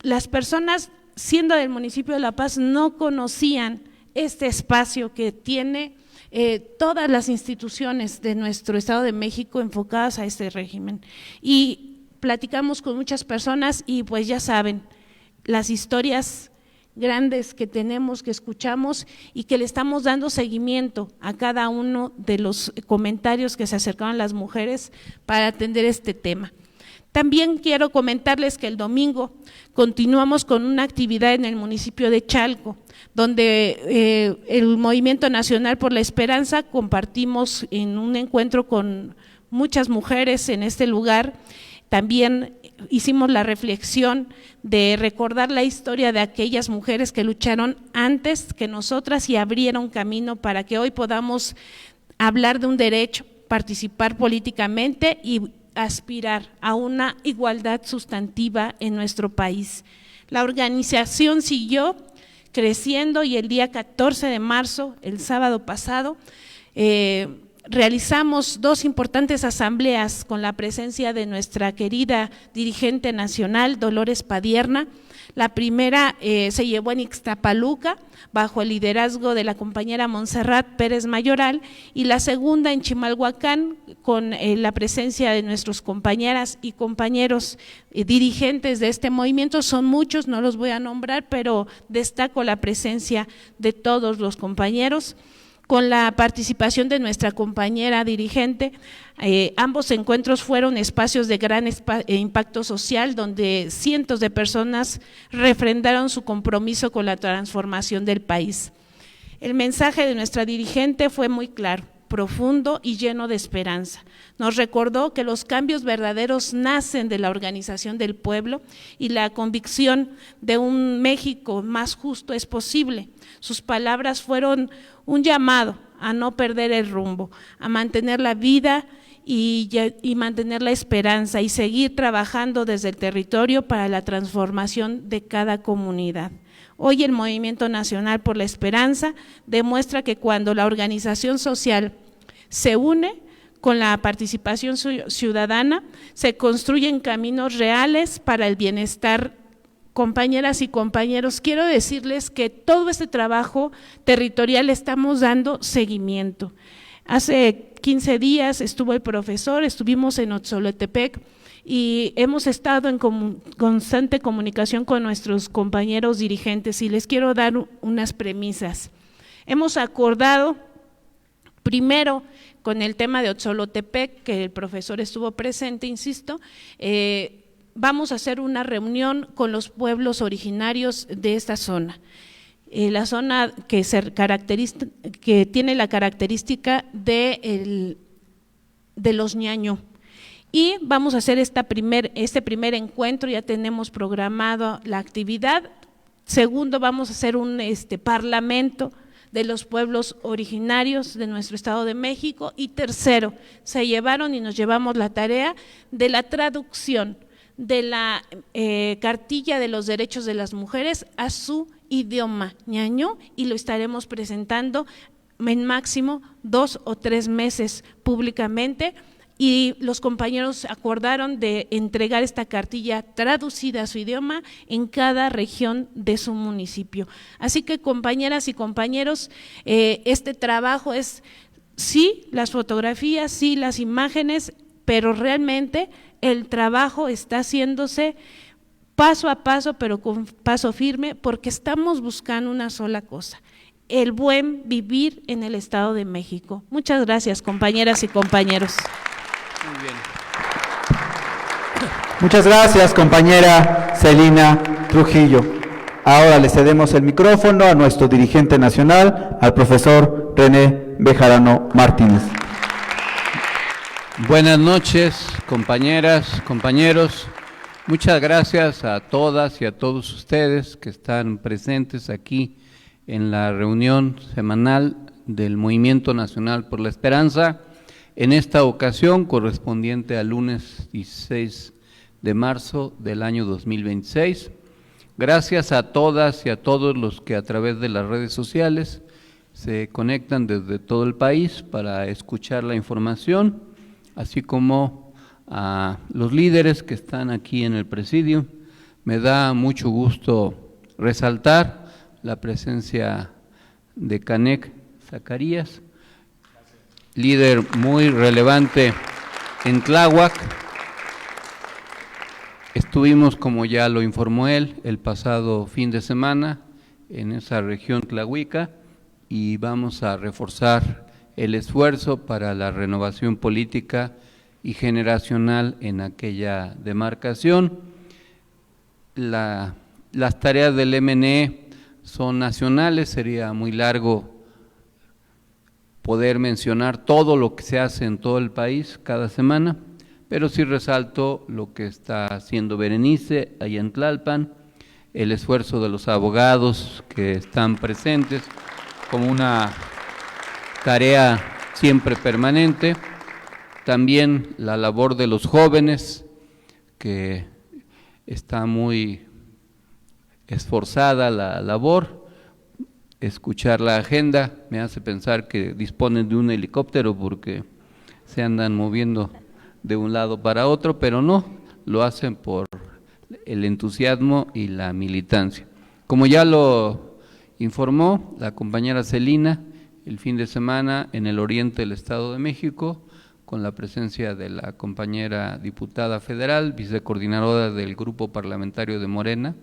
Las personas, siendo del municipio de La Paz, no conocían este espacio que tiene todas las instituciones de nuestro Estado de México enfocadas a este régimen. Y platicamos con muchas personas y pues ya saben, las historias grandes que tenemos, que escuchamos y que le estamos dando seguimiento a cada uno de los comentarios que se acercaban las mujeres para atender este tema. También quiero comentarles que el domingo continuamos con una actividad en el municipio de Chalco, donde el Movimiento Nacional por la Esperanza compartimos en un encuentro con muchas mujeres en este lugar. También hicimos la reflexión de recordar la historia de aquellas mujeres que lucharon antes que nosotras y abrieron camino para que hoy podamos hablar de un derecho participar políticamente y aspirar a una igualdad sustantiva en nuestro país. La organización siguió creciendo y el día 14 de marzo, el sábado pasado, realizamos 2 importantes asambleas con la presencia de nuestra querida dirigente nacional, Dolores Padierna. La primera se llevó en Ixtapaluca, bajo el liderazgo de la compañera Montserrat Pérez Mayoral, y la segunda en Chimalhuacán, con la presencia de nuestros compañeras y compañeros dirigentes de este movimiento. Son muchos, no los voy a nombrar, pero destaco la presencia de todos los compañeros, con la participación de nuestra compañera dirigente. Ambos encuentros fueron espacios de gran impacto social, donde cientos de personas refrendaron su compromiso con la transformación del país. El mensaje de nuestra dirigente fue muy claro, profundo y lleno de esperanza. Nos recordó que los cambios verdaderos nacen de la organización del pueblo y la convicción de un México más justo es posible. Sus palabras fueron un llamado a no perder el rumbo, a mantener la vida y mantener la esperanza y seguir trabajando desde el territorio para la transformación de cada comunidad. Hoy el Movimiento Nacional por la Esperanza demuestra que cuando la organización social se une con la participación ciudadana, se construyen caminos reales para el bienestar. Compañeras y compañeros, quiero decirles que todo este trabajo territorial estamos dando seguimiento. Hace 15 días estuvo el profesor, estuvimos en Otzolotepec y hemos estado en constante comunicación con nuestros compañeros dirigentes y les quiero dar unas premisas. Hemos acordado, primero, con el tema de Otzolotepec, que el profesor estuvo presente, insisto, vamos a hacer una reunión con los pueblos originarios de esta zona. La zona que tiene la característica de los ñaño. Y vamos a hacer este primer encuentro, ya tenemos programado la actividad. Segundo, vamos a hacer un parlamento de los pueblos originarios de nuestro Estado de México. Y tercero, se llevaron y nos llevamos la tarea de la traducción de la cartilla de los derechos de las mujeres a su idioma ñaño, y lo estaremos presentando en máximo 2 o 3 meses públicamente, y los compañeros acordaron de entregar esta cartilla traducida a su idioma en cada región de su municipio. Así que, compañeras y compañeros, este trabajo es sí las fotografías, sí las imágenes, pero realmente el trabajo está haciéndose paso a paso, pero con paso firme, porque estamos buscando una sola cosa: el buen vivir en el Estado de México. Muchas gracias, compañeras y compañeros. Muy bien. Muchas gracias, compañera Celina Trujillo. Ahora le cedemos el micrófono a nuestro dirigente nacional, al profesor René Bejarano Martínez. Buenas noches, compañeras, compañeros. Muchas gracias a todas y a todos ustedes que están presentes aquí en la reunión semanal del Movimiento Nacional por la Esperanza, en esta ocasión correspondiente al lunes 16 de marzo del año 2026. Gracias a todas y a todos los que a través de las redes sociales se conectan desde todo el país para escuchar la información, así como a los líderes que están aquí en el presidio. Me da mucho gusto resaltar la presencia de Canek Zacarías, líder muy relevante en Tláhuac. Estuvimos, como ya lo informó él, el pasado fin de semana en esa región tlahuica, y vamos a reforzar el esfuerzo para la renovación política y generacional en aquella demarcación. Las tareas del MNE son nacionales, sería muy largo poder mencionar todo lo que se hace en todo el país cada semana, pero sí resalto lo que está haciendo Berenice allá en Tlalpan, el esfuerzo de los abogados que están presentes como una tarea siempre permanente, También la labor de los jóvenes, que está muy esforzada la labor. Escuchar la agenda me hace pensar que disponen de un helicóptero porque se andan moviendo de un lado para otro, pero no, lo hacen por el entusiasmo y la militancia. Como ya lo informó la compañera Celina, el fin de semana en el oriente del Estado de México, con la presencia de la compañera diputada federal, vicecoordinadora del Grupo Parlamentario de Morena,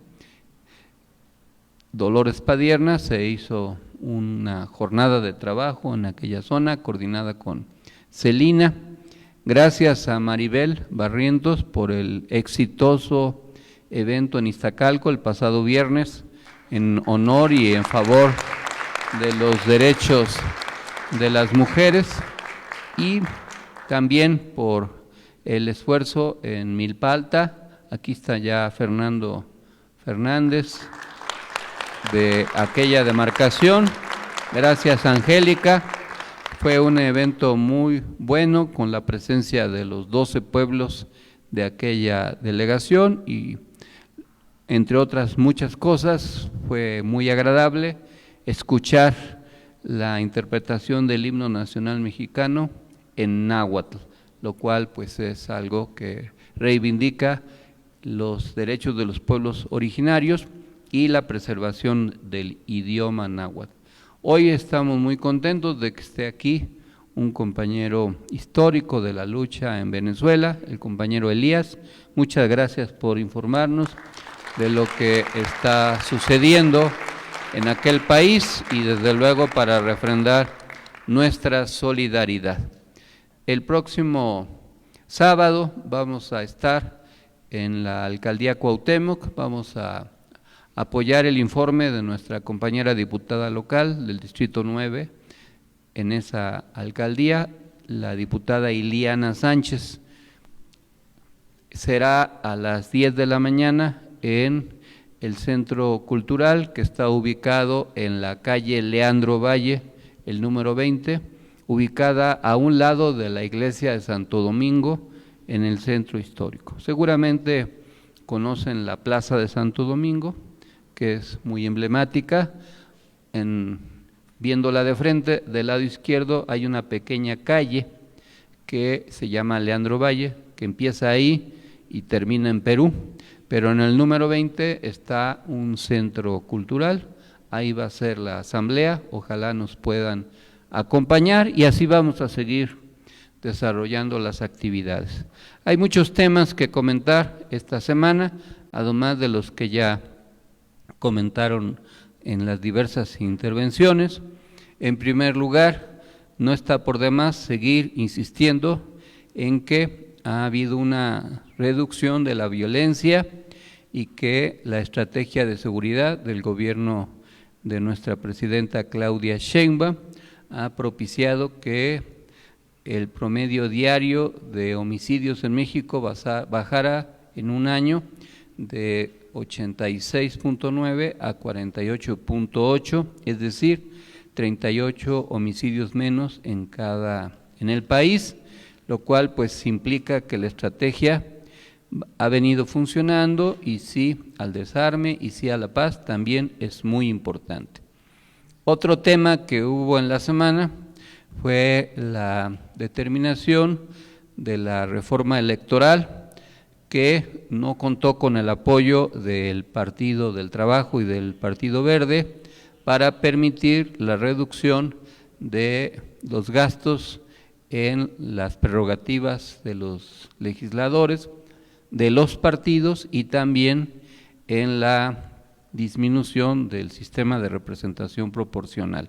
Dolores Padierna, se hizo una jornada de trabajo en aquella zona, coordinada con Celina. Gracias a Maribel Barrientos por el exitoso evento en Iztacalco el pasado viernes, en honor y en favor de los derechos de las mujeres, y también por el esfuerzo en Milpalta. Aquí está ya Fernando Fernández de aquella demarcación. Gracias, Angélica. Fue un evento muy bueno con la presencia de los 12 pueblos de aquella delegación y entre otras muchas cosas. Fue muy agradable escuchar la interpretación del himno nacional mexicano en náhuatl, lo cual pues es algo que reivindica los derechos de los pueblos originarios y la preservación del idioma náhuatl. Hoy estamos muy contentos de que esté aquí un compañero histórico de la lucha en Venezuela, el compañero Elías. Muchas gracias por informarnos de lo que está sucediendo en aquel país y desde luego para refrendar nuestra solidaridad. El próximo sábado vamos a estar en la Alcaldía Cuauhtémoc, vamos a apoyar el informe de nuestra compañera diputada local del Distrito 9 en esa alcaldía, la diputada Iliana Sánchez. Será a las 10 de la mañana en el Centro Cultural, que está ubicado en la calle Leandro Valle, el número 20, ubicada a un lado de la iglesia de Santo Domingo, en el centro histórico. Seguramente conocen la Plaza de Santo Domingo, que es muy emblemática. Viéndola de frente, del lado izquierdo hay una pequeña calle que se llama Leandro Valle, que empieza ahí y termina en Perú, pero en el número 20 está un centro cultural. Ahí va a ser la asamblea, ojalá nos puedan acompañar y así vamos a seguir desarrollando las actividades. Hay muchos temas que comentar esta semana, además de los que ya comentaron en las diversas intervenciones. En primer lugar, no está por demás seguir insistiendo en que ha habido una reducción de la violencia y que la estrategia de seguridad del gobierno de nuestra presidenta Claudia Sheinbaum ha propiciado que el promedio diario de homicidios en México bajara en un año de 86.9 a 48.8, es decir, 38 homicidios menos en el país, lo cual pues implica que la estrategia ha venido funcionando y sí al desarme y sí a la paz también es muy importante. Otro tema que hubo en la semana fue la determinación de la reforma electoral, que no contó con el apoyo del Partido del Trabajo y del Partido Verde para permitir la reducción de los gastos en las prerrogativas de los legisladores, de los partidos y también en la disminución del sistema de representación proporcional.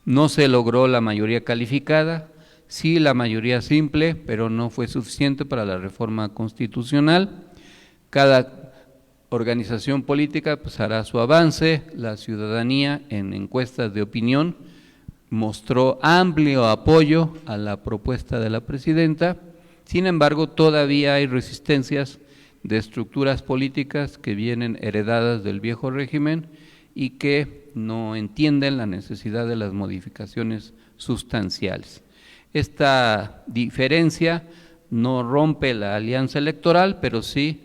No se logró la mayoría calificada, sí la mayoría simple, pero no fue suficiente para la reforma constitucional. Cada organización política pues hará su avance. La ciudadanía en encuestas de opinión mostró amplio apoyo a la propuesta de la presidenta. Sin embargo, todavía hay resistencias de estructuras políticas que vienen heredadas del viejo régimen y que no entienden la necesidad de las modificaciones sustanciales. Esta diferencia no rompe la alianza electoral, pero sí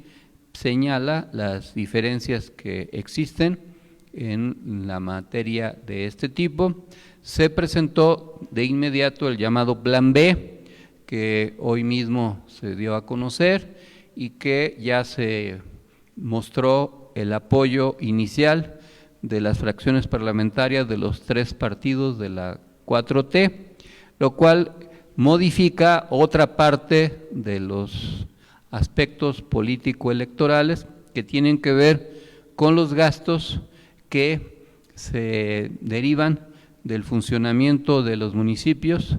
señala las diferencias que existen en la materia de este tipo. Se presentó de inmediato el llamado Plan B, que hoy mismo se dio a conocer y que ya se mostró el apoyo inicial de las fracciones parlamentarias de los 3 partidos de la 4T, lo cual modifica otra parte de los aspectos político-electorales que tienen que ver con los gastos que se derivan del funcionamiento de los municipios,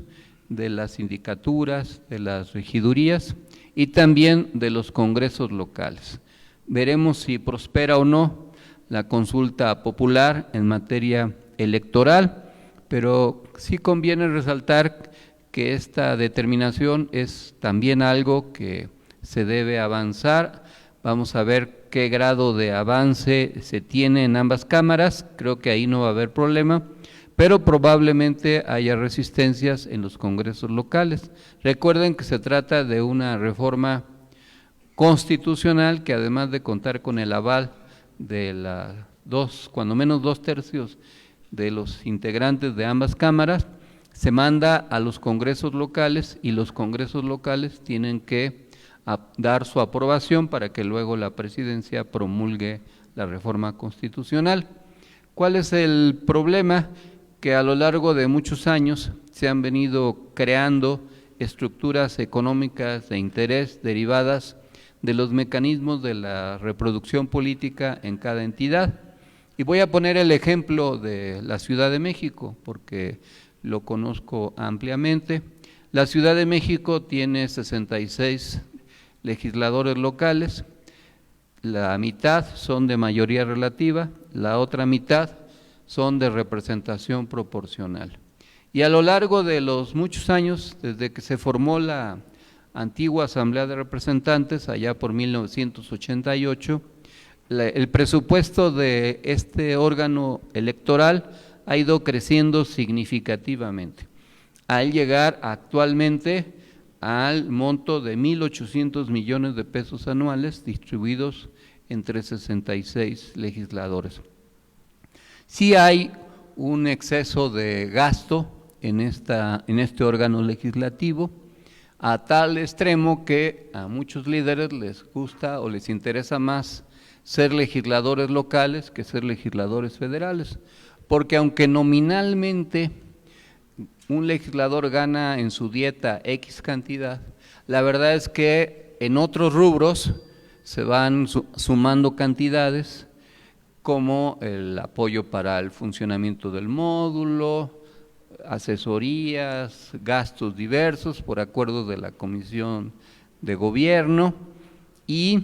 de las sindicaturas, de las regidurías y también de los congresos locales. Veremos si prospera o no la consulta popular en materia electoral, pero sí conviene resaltar que esta determinación es también algo que se debe avanzar. Vamos a ver qué grado de avance se tiene en ambas cámaras, creo que ahí no va a haber problema, pero probablemente haya resistencias en los congresos locales. Recuerden que se trata de una reforma constitucional que además de contar con el aval de cuando menos 2/3 de los integrantes de ambas cámaras, se manda a los congresos locales y los congresos locales tienen que dar su aprobación para que luego la presidencia promulgue la reforma constitucional. ¿Cuál es el problema? Que a lo largo de muchos años se han venido creando estructuras económicas de interés derivadas de los mecanismos de la reproducción política en cada entidad. Y voy a poner el ejemplo de la Ciudad de México, porque lo conozco ampliamente. La Ciudad de México tiene 66 legisladores locales, la mitad son de mayoría relativa, la otra mitad son de representación proporcional. Y a lo largo de los muchos años, desde que se formó la antigua Asamblea de Representantes, allá por 1988, el presupuesto de este órgano electoral ha ido creciendo significativamente, al llegar actualmente al monto de 1.800 millones de pesos anuales distribuidos entre 66 legisladores. Sí hay un exceso de gasto en este órgano legislativo, a tal extremo que a muchos líderes les gusta o les interesa más ser legisladores locales que ser legisladores federales, porque aunque nominalmente un legislador gana en su dieta X cantidad, la verdad es que en otros rubros se van sumando cantidades como el apoyo para el funcionamiento del módulo, asesorías, gastos diversos por acuerdo de la Comisión de Gobierno, y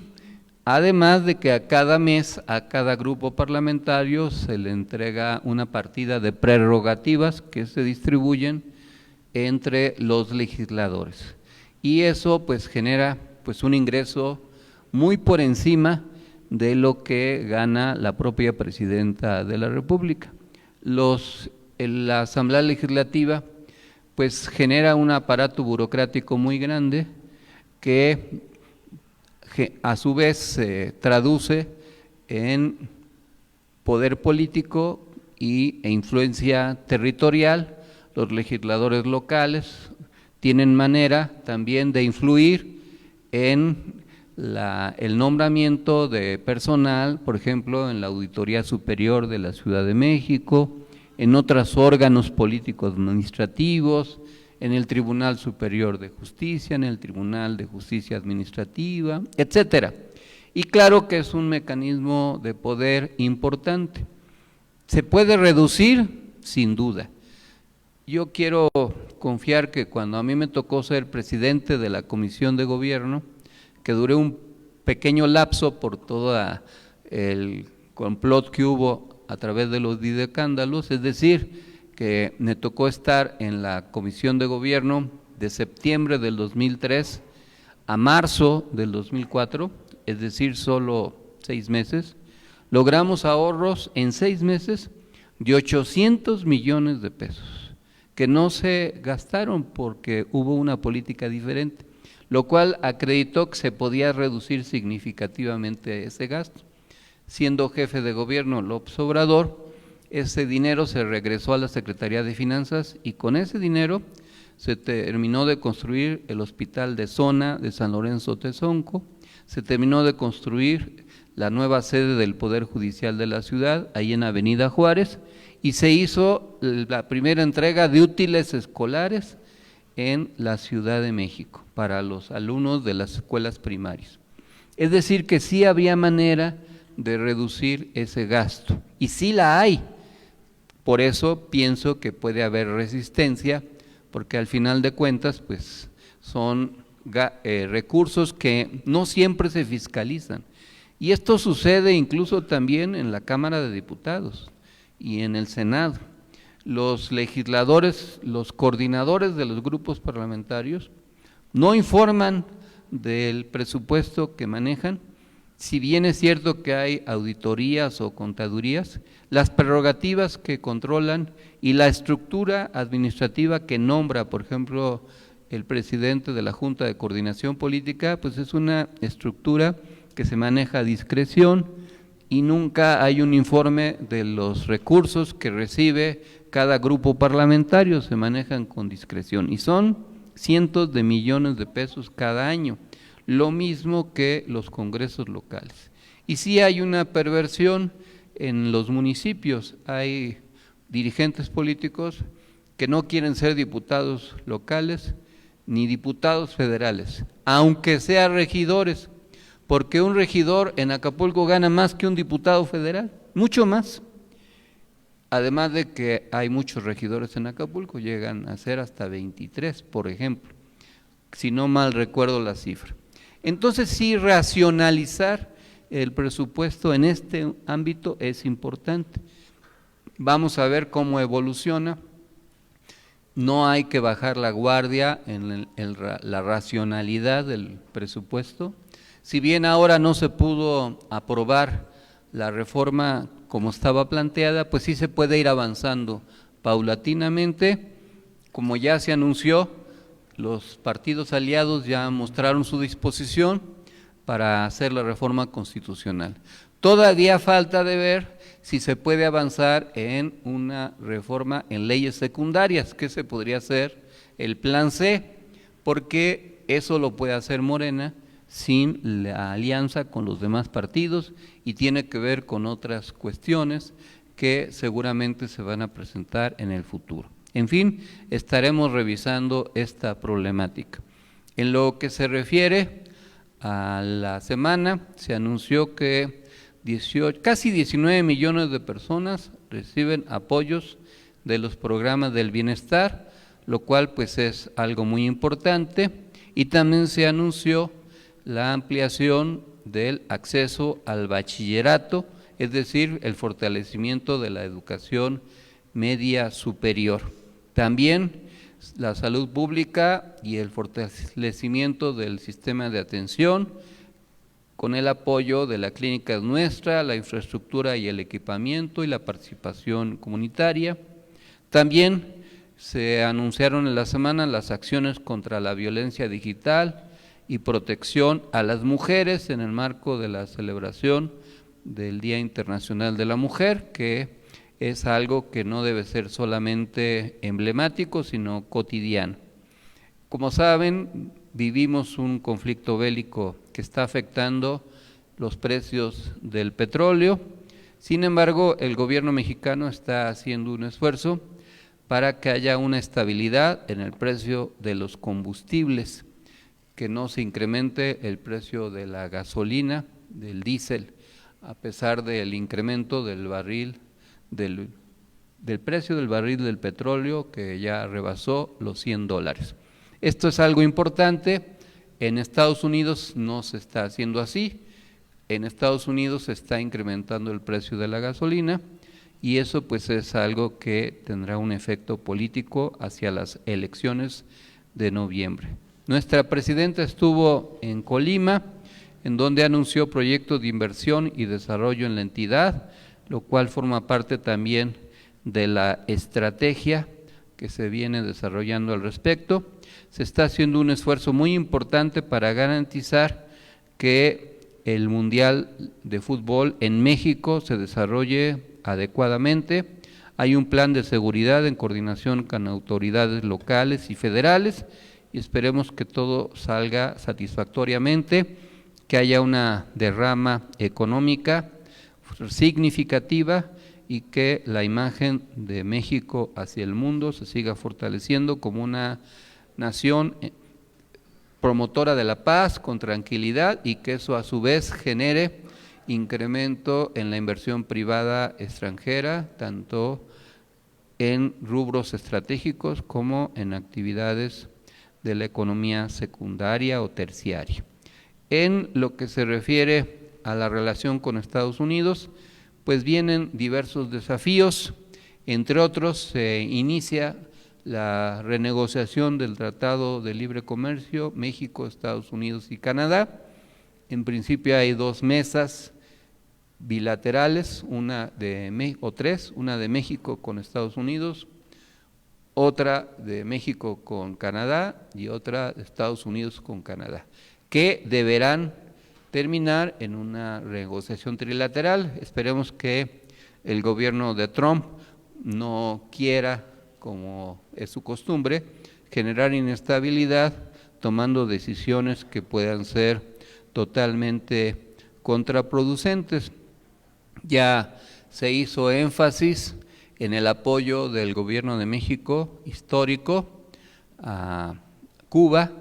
además de que a cada mes a cada grupo parlamentario se le entrega una partida de prerrogativas que se distribuyen entre los legisladores, y eso pues genera pues un ingreso muy por encima de lo que gana la propia Presidenta de la República. La Asamblea Legislativa pues genera un aparato burocrático muy grande que a su vez se traduce en poder político e influencia territorial. Los legisladores locales tienen manera también de influir en el nombramiento de personal, por ejemplo, en la Auditoría Superior de la Ciudad de México, en otros órganos políticos administrativos, en el Tribunal Superior de Justicia, en el Tribunal de Justicia Administrativa, etcétera. Y claro que es un mecanismo de poder importante. ¿Se puede reducir? Sin duda. Yo quiero confiar que cuando a mí me tocó ser presidente de la Comisión de Gobierno, que duré un pequeño lapso por todo el complot que hubo a través de los didescándalos, es decir, que me tocó estar en la Comisión de Gobierno de septiembre del 2003 a marzo del 2004, es decir, solo 6 meses, logramos ahorros en 6 meses de 800 millones de pesos, que no se gastaron porque hubo una política diferente, lo cual acreditó que se podía reducir significativamente ese gasto. Siendo jefe de gobierno López Obrador, ese dinero se regresó a la Secretaría de Finanzas y con ese dinero se terminó de construir el hospital de zona de San Lorenzo Tezonco, se terminó de construir la nueva sede del Poder Judicial de la ciudad, ahí en Avenida Juárez, y se hizo la primera entrega de útiles escolares en la Ciudad de México para los alumnos de las escuelas primarias. Es decir, que sí había manera de reducir ese gasto, y sí la hay. Por eso pienso que puede haber resistencia, porque al final de cuentas pues son recursos que no siempre se fiscalizan. Y esto sucede incluso también en la Cámara de Diputados y en el Senado. Los legisladores, los coordinadores de los grupos parlamentarios no informan del presupuesto que manejan. Si bien es cierto que hay auditorías o contadurías, las prerrogativas que controlan y la estructura administrativa que nombra, por ejemplo, el presidente de la Junta de Coordinación Política, pues es una estructura que se maneja a discreción y nunca hay un informe de los recursos que recibe cada grupo parlamentario, se manejan con discreción y son cientos de millones de pesos cada año, lo mismo que los congresos locales. Y sí hay una perversión en los municipios, hay dirigentes políticos que no quieren ser diputados locales ni diputados federales, aunque sean regidores, porque un regidor en Acapulco gana más que un diputado federal, mucho más. Además de que hay muchos regidores en Acapulco, llegan a ser hasta 23, por ejemplo, si no mal recuerdo la cifra. Entonces sí, racionalizar el presupuesto en este ámbito es importante. Vamos a ver cómo evoluciona. No hay que bajar la guardia en la racionalidad del presupuesto. Si bien ahora no se pudo aprobar la reforma como estaba planteada, pues sí se puede ir avanzando paulatinamente. Como ya se anunció, los partidos aliados ya mostraron su disposición para hacer la reforma constitucional. Todavía falta de ver si se puede avanzar en una reforma en leyes secundarias, que se podría hacer el plan C, porque eso lo puede hacer Morena sin la alianza con los demás partidos y tiene que ver con otras cuestiones que seguramente se van a presentar en el futuro. En fin, estaremos revisando esta problemática. En lo que se refiere a la semana, se anunció que casi 19 millones de personas reciben apoyos de los programas del bienestar, lo cual pues es algo muy importante, y también se anunció la ampliación del acceso al bachillerato, es decir, el fortalecimiento de la educación media superior. También la salud pública y el fortalecimiento del sistema de atención, con el apoyo de la Clínica Nuestra, la infraestructura y el equipamiento y la participación comunitaria. También se anunciaron en la semana las acciones contra la violencia digital y protección a las mujeres en el marco de la celebración del Día Internacional de la Mujer, que es algo que no debe ser solamente emblemático, sino cotidiano. Como saben, vivimos un conflicto bélico que está afectando los precios del petróleo. Sin embargo, el gobierno mexicano está haciendo un esfuerzo para que haya una estabilidad en el precio de los combustibles, que no se incremente el precio de la gasolina, del diésel, a pesar del incremento del barril, del precio del barril del petróleo que ya rebasó los $100. Esto es algo importante. En Estados Unidos no se está haciendo así. En Estados Unidos se está incrementando el precio de la gasolina y eso pues es algo que tendrá un efecto político hacia las elecciones de noviembre. Nuestra presidenta estuvo en Colima, en donde anunció proyectos de inversión y desarrollo en la entidad, lo cual forma parte también de la estrategia que se viene desarrollando al respecto. Se está haciendo un esfuerzo muy importante para garantizar que el Mundial de Fútbol en México se desarrolle adecuadamente. Hay un plan de seguridad en coordinación con autoridades locales y federales y esperemos que todo salga satisfactoriamente, que haya una derrama económica significativa y que la imagen de México hacia el mundo se siga fortaleciendo como una nación promotora de la paz, con tranquilidad, y que eso a su vez genere incremento en la inversión privada extranjera, tanto en rubros estratégicos como en actividades de la economía secundaria o terciaria. En lo que se refiere a la relación con Estados Unidos, pues vienen diversos desafíos, entre otros se inicia la renegociación del Tratado de Libre Comercio México, Estados Unidos y Canadá. En principio hay 2 mesas bilaterales, una de México con Estados Unidos, otra de México con Canadá y otra de Estados Unidos con Canadá, que deberán terminar en una renegociación trilateral. Esperemos que el gobierno de Trump no quiera, como es su costumbre, generar inestabilidad tomando decisiones que puedan ser totalmente contraproducentes. Ya se hizo énfasis en el apoyo del gobierno de México histórico a Cuba,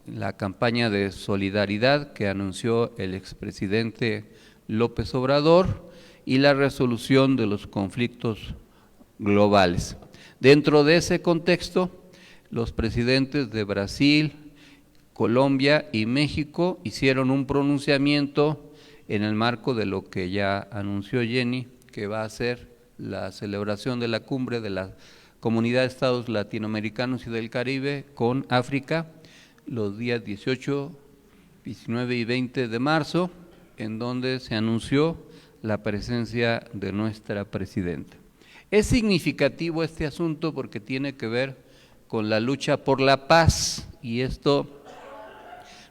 la campaña de solidaridad que anunció el expresidente López Obrador y la resolución de los conflictos globales. Dentro de ese contexto, los presidentes de Brasil, Colombia y México hicieron un pronunciamiento en el marco de lo que ya anunció Jenny, que va a ser la celebración de la cumbre de la Comunidad de Estados Latinoamericanos y del Caribe con África, los días 18, 19 y 20 de marzo, en donde se anunció la presencia de nuestra presidenta. Es significativo este asunto porque tiene que ver con la lucha por la paz y esto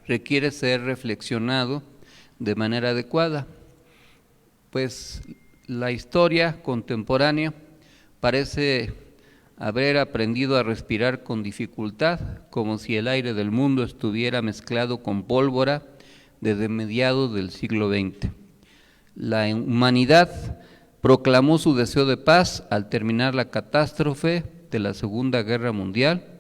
requiere ser reflexionado de manera adecuada, pues la historia contemporánea parece haber aprendido a respirar con dificultad, como si el aire del mundo estuviera mezclado con pólvora desde mediados del siglo XX. La humanidad proclamó su deseo de paz al terminar la catástrofe de la Segunda Guerra Mundial,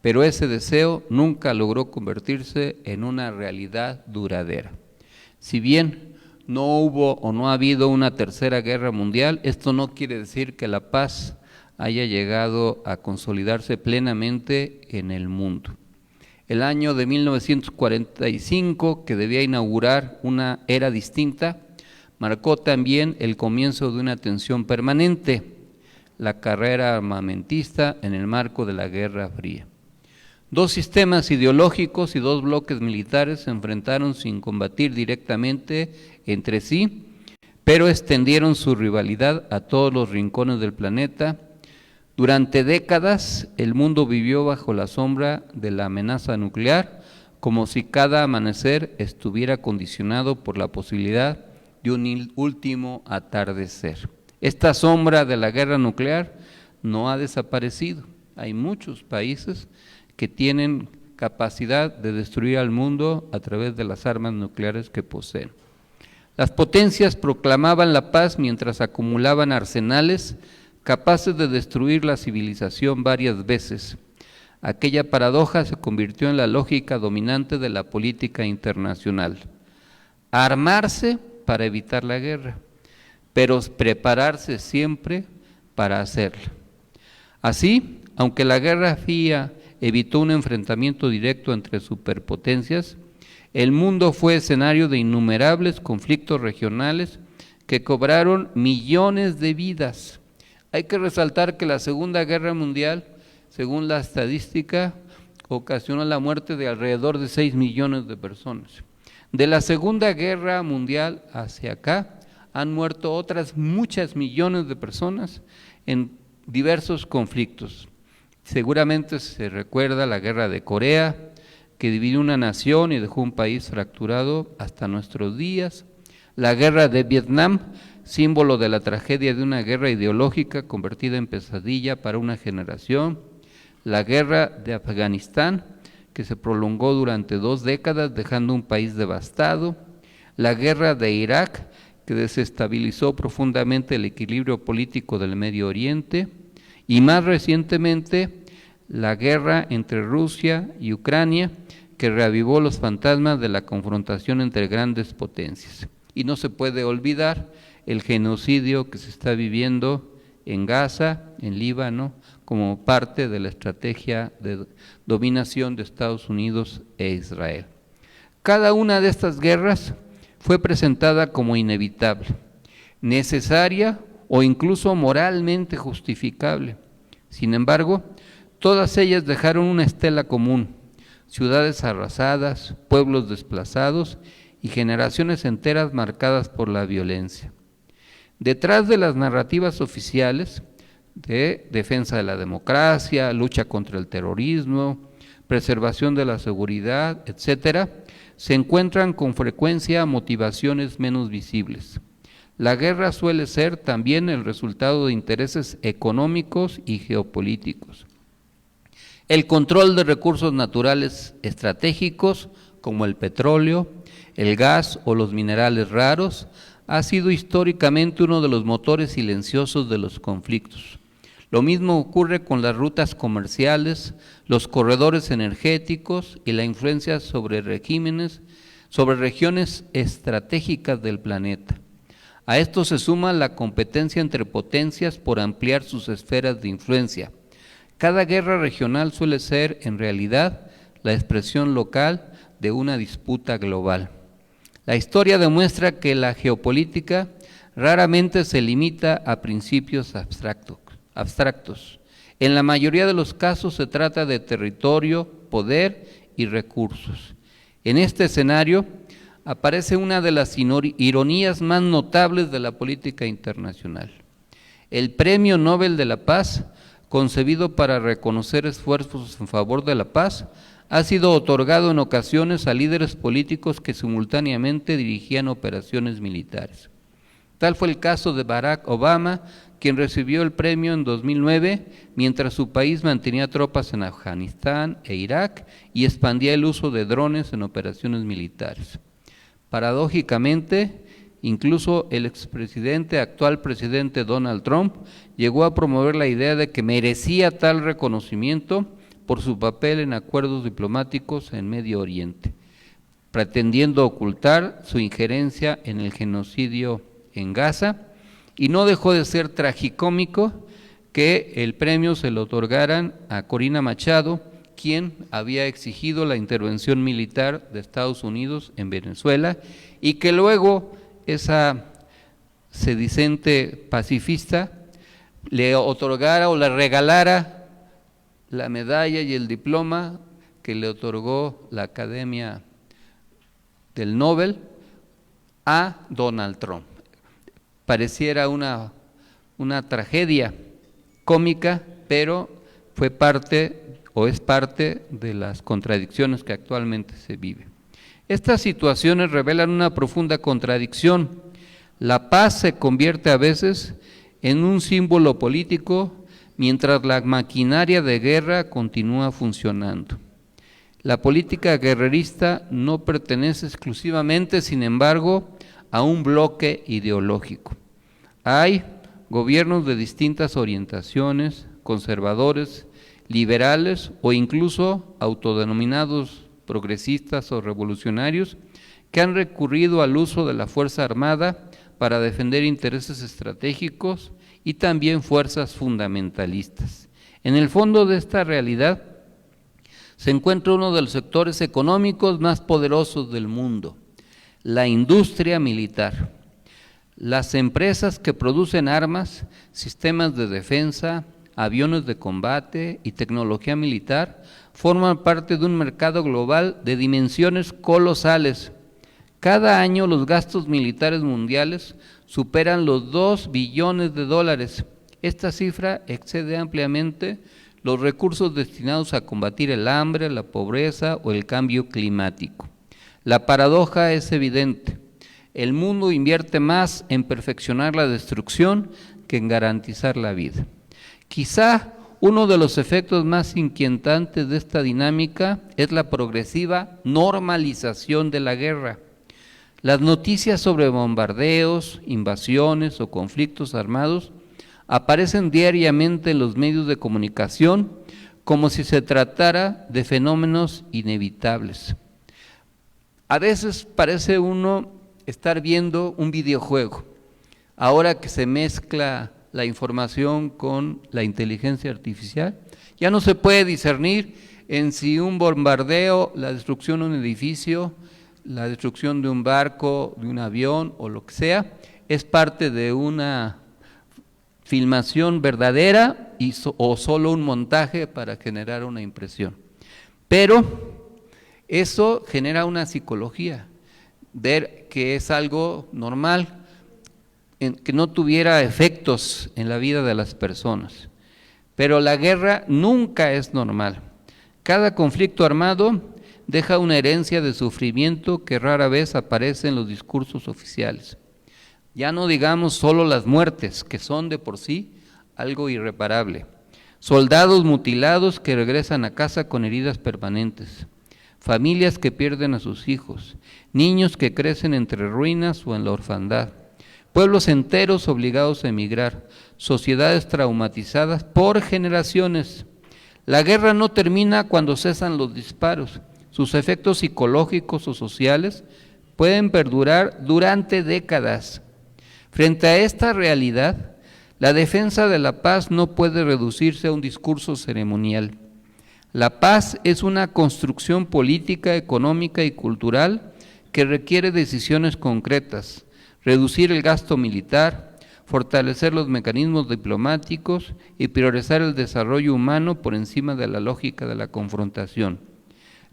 pero ese deseo nunca logró convertirse en una realidad duradera. Si bien no hubo o no ha habido una tercera guerra mundial, esto no quiere decir que la paz haya llegado a consolidarse plenamente en el mundo. El año de 1945, que debía inaugurar una era distinta, marcó también el comienzo de una tensión permanente, la carrera armamentista en el marco de la Guerra Fría. 2 sistemas ideológicos y 2 bloques militares se enfrentaron sin combatir directamente entre sí, pero extendieron su rivalidad a todos los rincones del planeta. Durante décadas, el mundo vivió bajo la sombra de la amenaza nuclear, como si cada amanecer estuviera condicionado por la posibilidad de un último atardecer. Esta sombra de la guerra nuclear no ha desaparecido. Hay muchos países que tienen capacidad de destruir al mundo a través de las armas nucleares que poseen. Las potencias proclamaban la paz mientras acumulaban arsenales capaces de destruir la civilización varias veces. Aquella paradoja se convirtió en la lógica dominante de la política internacional. Armarse para evitar la guerra, pero prepararse siempre para hacerla. Así, aunque la Guerra Fría evitó un enfrentamiento directo entre superpotencias, el mundo fue escenario de innumerables conflictos regionales que cobraron millones de vidas. Hay que resaltar que la Segunda Guerra Mundial, según la estadística, ocasionó la muerte de alrededor de 6 millones de personas. De la Segunda Guerra Mundial hacia acá, han muerto otras muchas millones de personas en diversos conflictos. Seguramente se recuerda la guerra de Corea, que dividió una nación y dejó un país fracturado hasta nuestros días. La guerra de Vietnam, símbolo de la tragedia de una guerra ideológica convertida en pesadilla para una generación. La guerra de Afganistán, que se prolongó durante 2 décadas, dejando un país devastado. La guerra de Irak, que desestabilizó profundamente el equilibrio político del Medio Oriente. Y más recientemente, la guerra entre Rusia y Ucrania, que reavivó los fantasmas de la confrontación entre grandes potencias. Y no se puede olvidar el genocidio que se está viviendo en Gaza, en Líbano, como parte de la estrategia de dominación de Estados Unidos e Israel. Cada una de estas guerras fue presentada como inevitable, necesaria o incluso moralmente justificable. Sin embargo, todas ellas dejaron una estela común: ciudades arrasadas, pueblos desplazados y generaciones enteras marcadas por la violencia. Detrás de las narrativas oficiales de defensa de la democracia, lucha contra el terrorismo, preservación de la seguridad, etcétera, se encuentran con frecuencia motivaciones menos visibles. La guerra suele ser también el resultado de intereses económicos y geopolíticos. El control de recursos naturales estratégicos, como el petróleo, el gas o los minerales raros, ha sido históricamente uno de los motores silenciosos de los conflictos. Lo mismo ocurre con las rutas comerciales, los corredores energéticos y la influencia sobre regiones estratégicas del planeta. A esto se suma la competencia entre potencias por ampliar sus esferas de influencia. Cada guerra regional suele ser, en realidad, la expresión local de una disputa global. La historia demuestra que la geopolítica raramente se limita a principios abstractos. En la mayoría de los casos se trata de territorio, poder y recursos. En este escenario aparece una de las ironías más notables de la política internacional. El Premio Nobel de la Paz, concebido para reconocer esfuerzos en favor de la paz, ha sido otorgado en ocasiones a líderes políticos que simultáneamente dirigían operaciones militares. Tal fue el caso de Barack Obama, quien recibió el premio en 2009, mientras su país mantenía tropas en Afganistán e Irak y expandía el uso de drones en operaciones militares. Paradójicamente, incluso el actual presidente Donald Trump, llegó a promover la idea de que merecía tal reconocimiento por su papel en acuerdos diplomáticos en Medio Oriente, pretendiendo ocultar su injerencia en el genocidio en Gaza, y no dejó de ser tragicómico que el premio se lo otorgaran a Corina Machado, quien había exigido la intervención militar de Estados Unidos en Venezuela, y que luego esa sedicente pacifista le otorgara o le regalara la medalla y el diploma que le otorgó la Academia del Nobel a Donald Trump. Pareciera una tragedia cómica, pero fue parte o es parte de las contradicciones que actualmente se vive. Estas situaciones revelan una profunda contradicción. La paz se convierte a veces en un símbolo político, mientras la maquinaria de guerra continúa funcionando. La política guerrerista no pertenece exclusivamente, sin embargo, a un bloque ideológico. Hay gobiernos de distintas orientaciones, conservadores, liberales o incluso autodenominados progresistas o revolucionarios, que han recurrido al uso de la fuerza armada para defender intereses estratégicos y también fuerzas fundamentalistas. En el fondo de esta realidad se encuentra uno de los sectores económicos más poderosos del mundo, la industria militar. Las empresas que producen armas, sistemas de defensa, aviones de combate y tecnología militar forman parte de un mercado global de dimensiones colosales. Cada año los gastos militares mundiales superan los $2 billones. Esta cifra excede ampliamente los recursos destinados a combatir el hambre, la pobreza o el cambio climático. La paradoja es evidente. El mundo invierte más en perfeccionar la destrucción que en garantizar la vida. Quizá uno de los efectos más inquietantes de esta dinámica es la progresiva normalización de la guerra. Las noticias sobre bombardeos, invasiones o conflictos armados aparecen diariamente en los medios de comunicación como si se tratara de fenómenos inevitables. A veces parece uno estar viendo un videojuego, ahora que se mezcla la información con la inteligencia artificial, ya no se puede discernir en si un bombardeo, la destrucción de un edificio, la destrucción de un barco, de un avión o lo que sea, es parte de una filmación verdadera o solo un montaje para generar una impresión. Pero eso genera una psicología, ver que es algo normal, que no tuviera efectos en la vida de las personas. Pero la guerra nunca es normal. Cada conflicto armado deja una herencia de sufrimiento que rara vez aparece en los discursos oficiales. Ya no digamos solo las muertes, que son de por sí algo irreparable. Soldados mutilados que regresan a casa con heridas permanentes. Familias que pierden a sus hijos. Niños que crecen entre ruinas o en la orfandad. Pueblos enteros obligados a emigrar. Sociedades traumatizadas por generaciones. La guerra no termina cuando cesan los disparos. Sus efectos psicológicos o sociales pueden perdurar durante décadas. Frente a esta realidad, la defensa de la paz no puede reducirse a un discurso ceremonial. La paz es una construcción política, económica y cultural que requiere decisiones concretas, reducir el gasto militar, fortalecer los mecanismos diplomáticos y priorizar el desarrollo humano por encima de la lógica de la confrontación.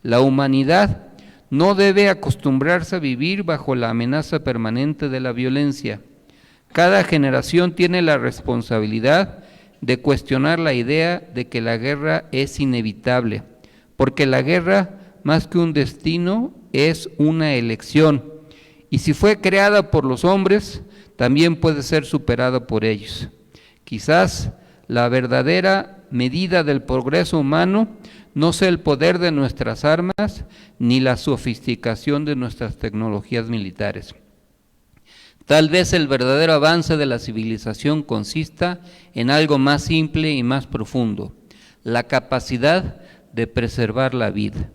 La humanidad no debe acostumbrarse a vivir bajo la amenaza permanente de la violencia. Cada generación tiene la responsabilidad de cuestionar la idea de que la guerra es inevitable, porque la guerra, más que un destino, es una elección, y si fue creada por los hombres, también puede ser superada por ellos. Quizás la verdadera medida del progreso humano no sea el poder de nuestras armas, ni la sofisticación de nuestras tecnologías militares. Tal vez el verdadero avance de la civilización consista en algo más simple y más profundo, la capacidad de preservar la vida.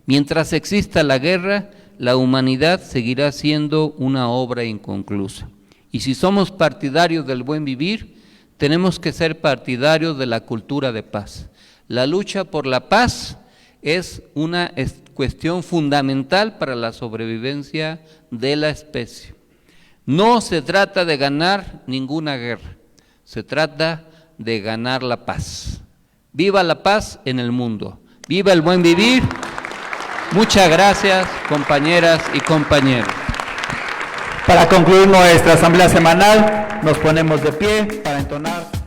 Mientras exista la guerra, la humanidad seguirá siendo una obra inconclusa. Y si somos partidarios del buen vivir, tenemos que ser partidarios de la cultura de paz. La lucha por la paz es una cuestión fundamental para la sobrevivencia de la especie. No se trata de ganar ninguna guerra, se trata de ganar la paz. Viva la paz en el mundo, viva el buen vivir. Muchas gracias, compañeras y compañeros. Para concluir nuestra asamblea semanal, nos ponemos de pie para entonar